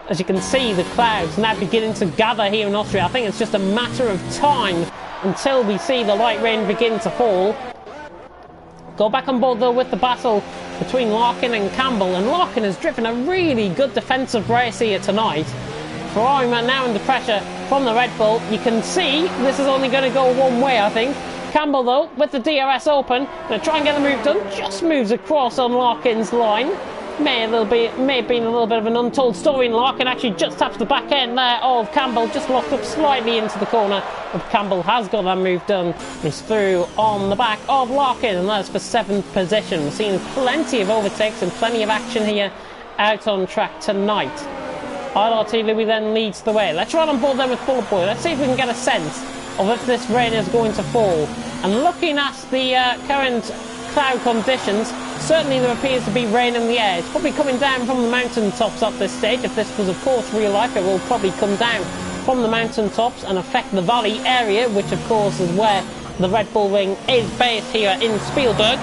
As you can see, the clouds now beginning to gather here in Austria. I think it's just a matter of time until we see the light rain begin to fall. Go back on board though with the battle between Larkin and Campbell. And Larkin has driven a really good defensive race here tonight. Ferrari man now under pressure from the Red Bull. You can see this is only going to go one way, I think. Campbell though, with the DRS open, going to try and get the move done. Just moves across on Larkin's line. May have been a little bit of an untold story, and Larkin actually just taps the back end there of Campbell, just locked up slightly into the corner. But Campbell has got that move done. He's through on the back of Larkin, and that's for 7th position. We're seeing plenty of overtakes and plenty of action here out on track tonight. Louis then leads the way. Let's run on board then with Bullet Boy. Let's see if we can get a sense of if this rain is going to fall. And looking at the current cloud conditions, certainly there appears to be rain in the air. It's probably coming down from the mountain tops at this stage. If this was of course real life, it will probably come down from the mountain tops and affect the valley area, which of course is where the Red Bull Ring is based here in Spielberg.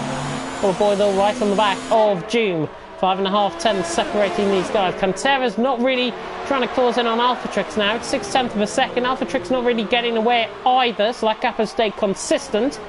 Bullet Boy though right on the back of June. 5.5 tenths separating these guys. Cantera's not really trying to close in on Alpha Trix now. It's 6/10 of a second. Alpha Trix not really getting away either, so that gap has stayed consistent.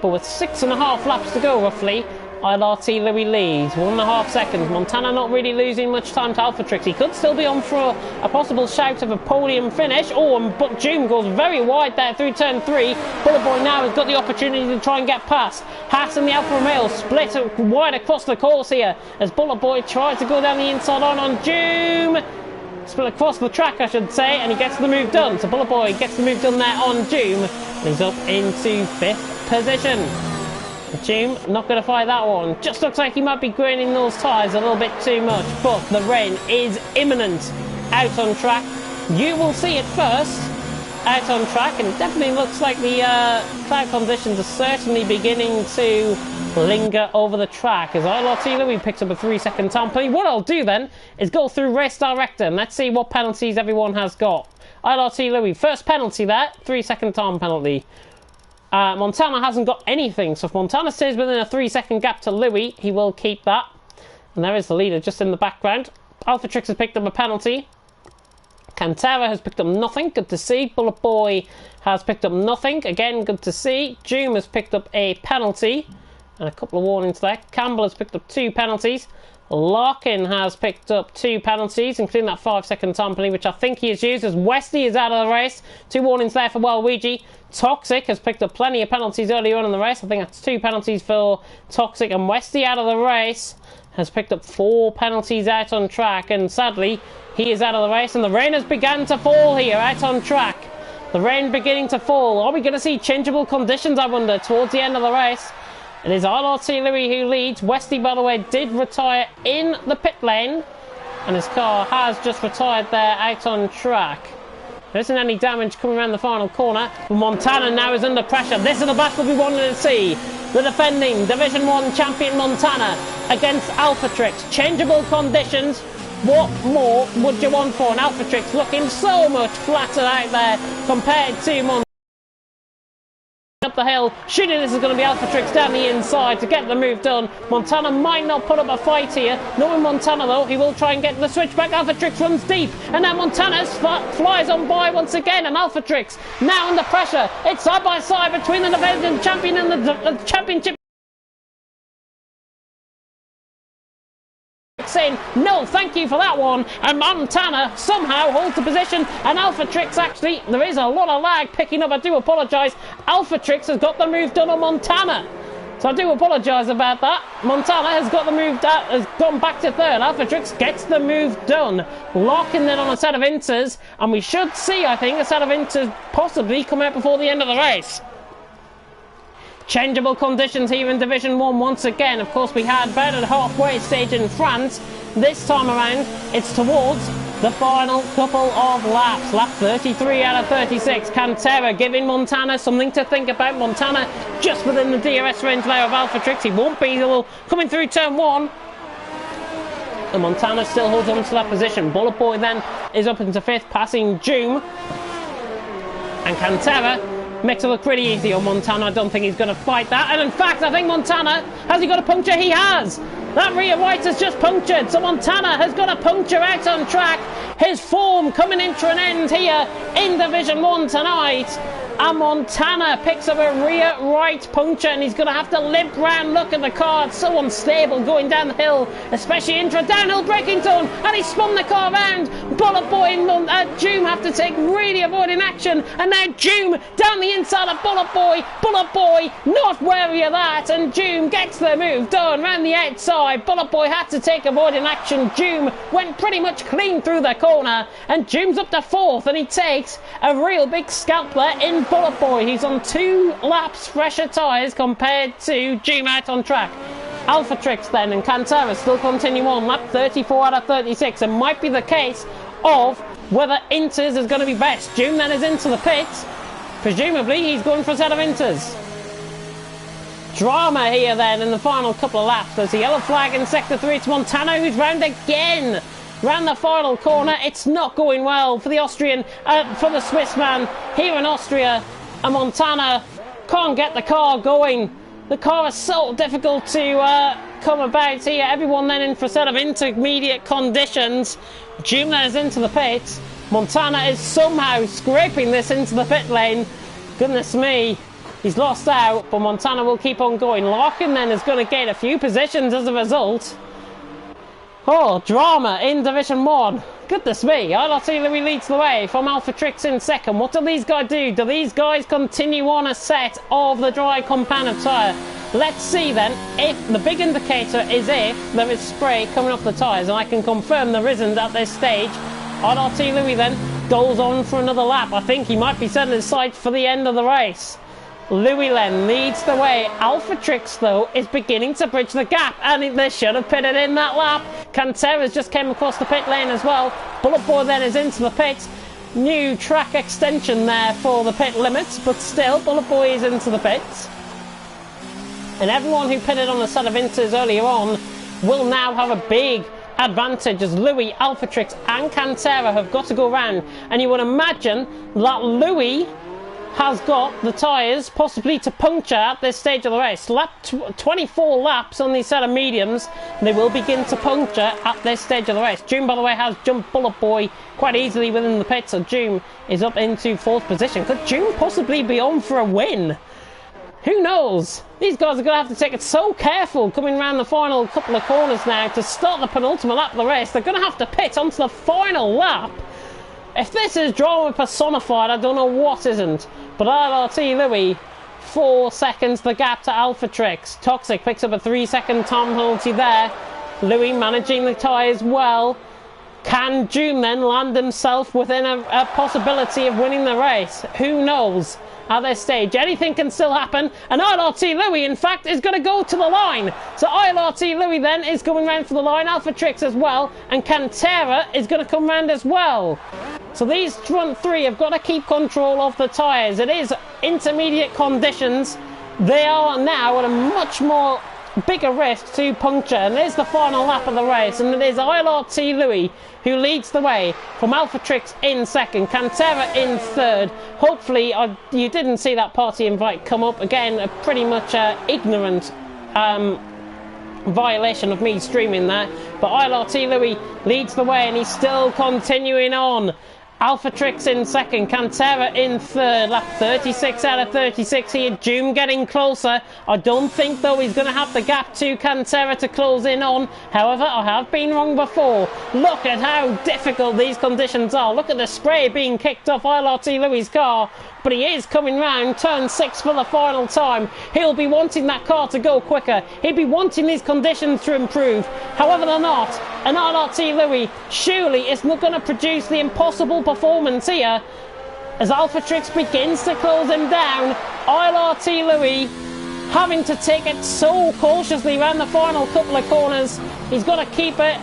But with 6.5 laps to go roughly, ILRT Louis leads 1.5 seconds. Montana not really losing much time to Alphatrix. He could still be on for a possible shout of a podium finish. Oh, but Doom goes very wide there through turn 3. Bullet Boy now has got the opportunity to try and get past. Haas and the Alfa Romeo split wide across the course here as Bullet Boy tries to go down the inside on Doom. Split across the track, I should say, and he gets the move done. So Bullet Boy gets the move done there on Doom. And he's up into 5th position. Doom not going to fight that one. Just looks like he might be graining those tyres a little bit too much. But the rain is imminent out on track. You will see it first out on track. And it definitely looks like the cloud conditions are certainly beginning to linger over the track. As ILRT Louis picks up a 3-second time penalty. What I'll do then is go through Race Director and let's see what penalties everyone has got. ILRT Louis, first penalty there, 3-second time penalty. Montana hasn't got anything, so if Montana stays within a 3-second gap to Louis, he will keep that. And there is the leader just in the background. Alphatrix has picked up a penalty. Cantera has picked up nothing, good to see. Bullet Boy has picked up nothing, again, good to see. Doom has picked up a penalty, and a couple of warnings there. Campbell has picked up 2 penalties. Larkin has picked up 2 penalties, including that 5-second time penalty, which I think he has used, as Westy is out of the race. 2 warnings there for Waluigi. Toxic has picked up plenty of penalties earlier on in the race. I think that's 2 penalties for Toxic, and Westy out of the race has picked up 4 penalties out on track, and sadly he is out of the race, and the rain has begun to fall here out on track. The rain beginning to fall. Are we going to see changeable conditions, I wonder, towards the end of the race? It is ILRT Louis who leads. Westy, by the way, did retire in the pit lane, and his car has just retired there out on track. There isn't any damage coming around the final corner, but Montana now is under pressure. This is the battle we wanted to see. The defending Division 1 champion Montana against Alphatrix. Changeable conditions. What more would you want for an Alphatrix looking so much flatter out there compared to Montana? Up the hill, shooting this is going to be Alphatrix down the inside to get the move done. Montana might not put up a fight here. Knowing Montana though, he will try and get the switchback. Alphatrix runs deep, and now Montana flies on by once again, and Alphatrix now under pressure. It's side by side between the defending champion and the championship. Saying no thank you for that one, and Montana somehow holds the position, and Alphatrix actually, there is a lot of lag picking up, I do apologise. Alphatrix has got the move done on Montana, so I do apologise about that. Montana has got the move that has gone back to 3rd. Alphatrix gets the move done, locking in on a set of inters, and we should see, I think, a set of inters possibly come out before the end of the race. Changeable conditions here in Division 1 once again. Of course, we had about at the halfway stage in France. This time around, it's towards the final couple of laps. Lap 33 out of 36. Cantera giving Montana something to think about. Montana just within the DRS range there of Alphatrix. He won't be coming through turn 1. And Montana still holds on to that position. Bullet Boy then is up into 5th, passing Doom. And Cantera makes it look pretty easy on Montana. I don't think he's going to fight that. And in fact, I think Montana, has he got a puncture? He has. That rear white has just punctured. So Montana has got a puncture out on track. His form coming into an end here in Division 1 tonight. And Montana picks up a rear right puncture, and he's going to have to limp round. Look at the car, it's so unstable going down the hill, especially into a downhill braking zone, and he spun the car round. Bullet Boy and Doom have to take really avoiding action, and now Doom down the inside of Bullet Boy. Bullet Boy not wary of that, and Doom gets the move done round the outside. Bullet Boy had to take avoiding action. Doom went pretty much clean through the corner, and Doom's up to 4th, and he takes a real big scalp there in Bullet Boy. He's on 2 laps fresher tyres compared to Doom out on track. Alphatrix then and Cantera still continue on. Lap 34 out of 36. It might be the case of whether inters is going to be best. Doom then is into the pits. Presumably he's going for a set of inters. Drama here then in the final couple of laps. There's a yellow flag in sector 3. It's Montana who's round again. Round the final corner. It's not going well for the Austrian, for the Swiss man here in Austria. And Montana can't get the car going. The car is so difficult to come about here. Everyone then in for a set of intermediate conditions. Doom then is into the pits. Montana is somehow scraping this into the pit lane. Goodness me. He's lost out, but Montana will keep on going. Larkin then is going to gain a few positions as a result. Oh, drama in Division 1. Goodness me, LRT Louis leads the way from Alpha Trix in second. What do these guys do? Do these guys continue on a set of the dry compounded tyre? Let's see then, if the big indicator is if there is spray coming off the tyres, and I can confirm there isn't at this stage. LRT Louis then goes on for another lap. I think he might be setting his sights for the end of the race. Louis Len leads the way. Alpha Trix, though, is beginning to bridge the gap, and they should have pitted in that lap. Canteras just came across the pit lane as well. Bullet Boy then is into the pit. New track extension there for the pit limits, but still, Bullet Boy is into the pits. And everyone who pitted on a set of inters earlier on will now have a big advantage, as Louis, Alpha Trix and Cantera have got to go round. And you would imagine that Louis has got the tyres possibly to puncture at this stage of the race. 24 laps on these set of mediums, and they will begin to puncture at this stage of the race. June, by the way, has jumped Bullet Boy quite easily within the pit, so June is up into 4th position. Could June possibly be on for a win? Who knows? These guys are going to have to take it so careful coming around the final couple of corners now to start the penultimate lap of the race. They're going to have to pit onto the final lap. If this is drama personified, I don't know what isn't. But LRT Louis, 4 seconds the gap to Alpha Trix. Toxic picks up a 3-second time penalty there. Louis managing the tyres well. Can June then land himself within a possibility of winning the race? Who knows? At this stage, anything can still happen, and ILRT Louis, in fact, is going to go to the line. So ILRT Louis then is going round for the line, Alpha Trix as well, and Cantera is going to come round as well. So these front three have got to keep control of the tyres. It is intermediate conditions. They are now at a much more bigger risk to puncture, and there's the final lap of the race, and it is ILRT Louis who leads the way from Alpha Trix in second, Cantera in third. Hopefully you didn't see that party invite come up again. A pretty much ignorant violation of me streaming that, but ILRT Louis leads the way, and he's still continuing on. Alpha Trix in second, Cantera in third, lap 36 out of 36 here. June getting closer. I don't think, though, he's going to have the gap to Cantera to close in on. However, I have been wrong before. Look at how difficult these conditions are. Look at the spray being kicked off ILRT Louis' car. But he is coming round, turn 6 for the final time. He'll be wanting that car to go quicker. He'd be wanting these conditions to improve. However, they're not. And ILRT Louis surely is not going to produce the impossible performance here. As Alpha Trix begins to close him down, ILRT Louis having to take it so cautiously around the final couple of corners. He's got to keep it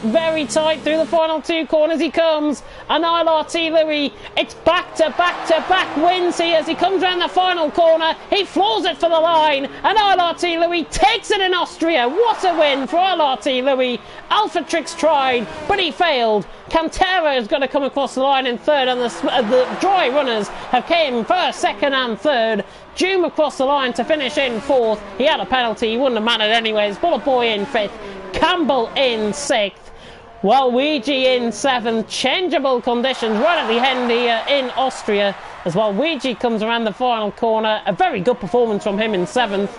very tight through the final 2 corners. He comes, and ILRT Louis, it's back to back wins here as he comes around the final corner. He floors it for the line, and ILRT Louis takes it in Austria. What a win for ILRT Louis. Alpha Trix tried, but he failed. Cantera is going to come across the line in third, and the dry runners have came first, second and third. Doom across the line to finish in fourth. He had a penalty, he wouldn't have mattered anyways. Bullet Boy in fifth, Campbell in sixth. Well, Ouija in 7th, changeable conditions right at the end here in Austria as well. Ouija comes around the final corner, a very good performance from him in 7th.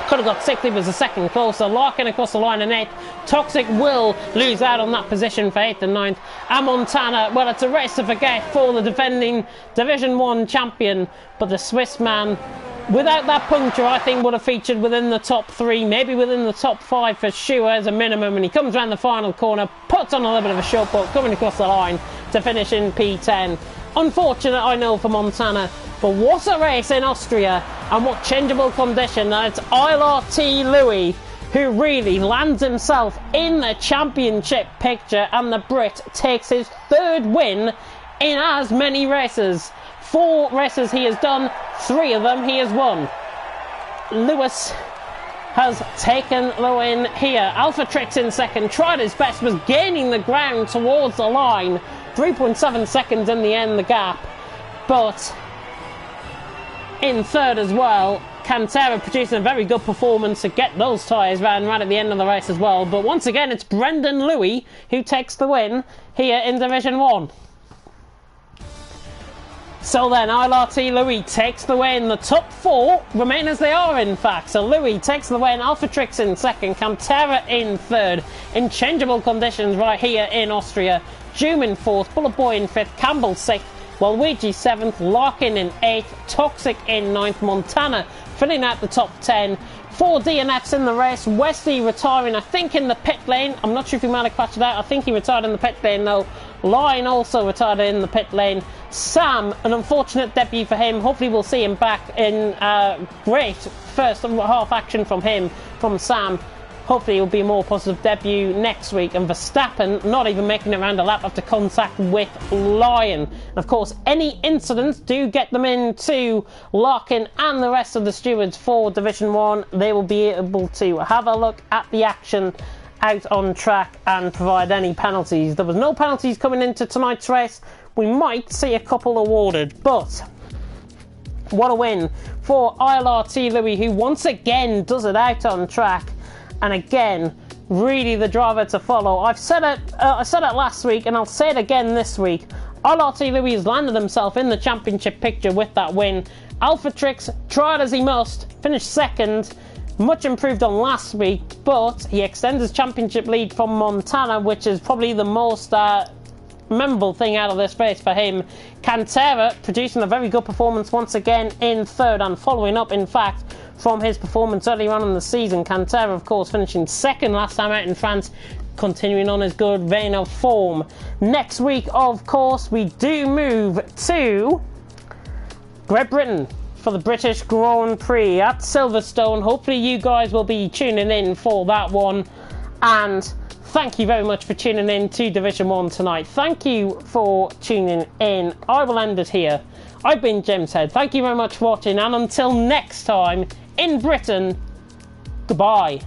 Could have got 6th, he was a second closer. Larkin across the line in 8th. Toxic will lose out on that position for 8th and 9th. And Montana, well, it's a race to forget for the defending Division 1 champion, but the Swiss man, without that puncture, I think would have featured within the top 3, maybe within the top 5 for sure as a minimum. And he comes around the final corner, puts on a little bit of a short put, coming across the line to finish in P10. Unfortunate, I know, for Montana, but what a race in Austria, and what changeable condition. And it's ILRT Louis who really lands himself in the championship picture, and the Brit takes his 3rd win in as many races. 4 races he has done, 3 of them he has won. Lewis has taken the win here. Alpha Trix in second, tried his best, was gaining the ground towards the line. 3.7 seconds in the end, the gap. But in third as well, Cantera producing a very good performance to get those tyres round right at the end of the race as well. But once again, it's Brendan Louis who takes the win here in Division 1. So then, ILRT Louis takes the win. The top 4 remain as they are, in fact. So Louis takes the win. Alphatrix in second. Cantera in third. In changeable conditions right here in Austria. Doom in fourth. Bullet Boy in fifth. Campbell sixth. Waluigi seventh. Larkin in eighth. Toxic in ninth. Montana filling out the top 10. 4 DNFs in the race. Wesley retiring, I think, in the pit lane. I'm not sure if he might have crashed it out. I think he retired in the pit lane, though. Line also retired in the pit lane. Sam, an unfortunate debut for him. Hopefully we'll see him back in great first half action from Sam. Hopefully it'll be a more positive debut next week. And Verstappen not even making it around a lap after contact with Lion. And of course, any incidents do get them into Larkin and the rest of the stewards for Division 1. They will be able to have a look at the action out on track and provide any penalties. There was no penalties coming into tonight's race. We might see a couple awarded, but what a win for ILRT Louis, who once again does it out on track. And again, really the driver to follow. I said it last week, and I'll say it again this week. ILRT Louis has landed himself in the championship picture with that win. Alphatrix tried as he must, finished second, much improved on last week, but he extends his championship lead from Montana, which is probably the most memorable thing out of this race for him. Cantera producing a very good performance once again in third, and following up, in fact, from his performance earlier on in the season. Cantera, of course, finishing second last time out in France, continuing on his good vein of form. Next week, of course, we do move to Great Britain for the British Grand Prix at Silverstone. Hopefully you guys will be tuning in for that one. And thank you very much for tuning in to Division 1 tonight. Thank you for tuning in. I will end it here. I've been James Head. Thank you very much for watching, and until next time, in Britain, goodbye.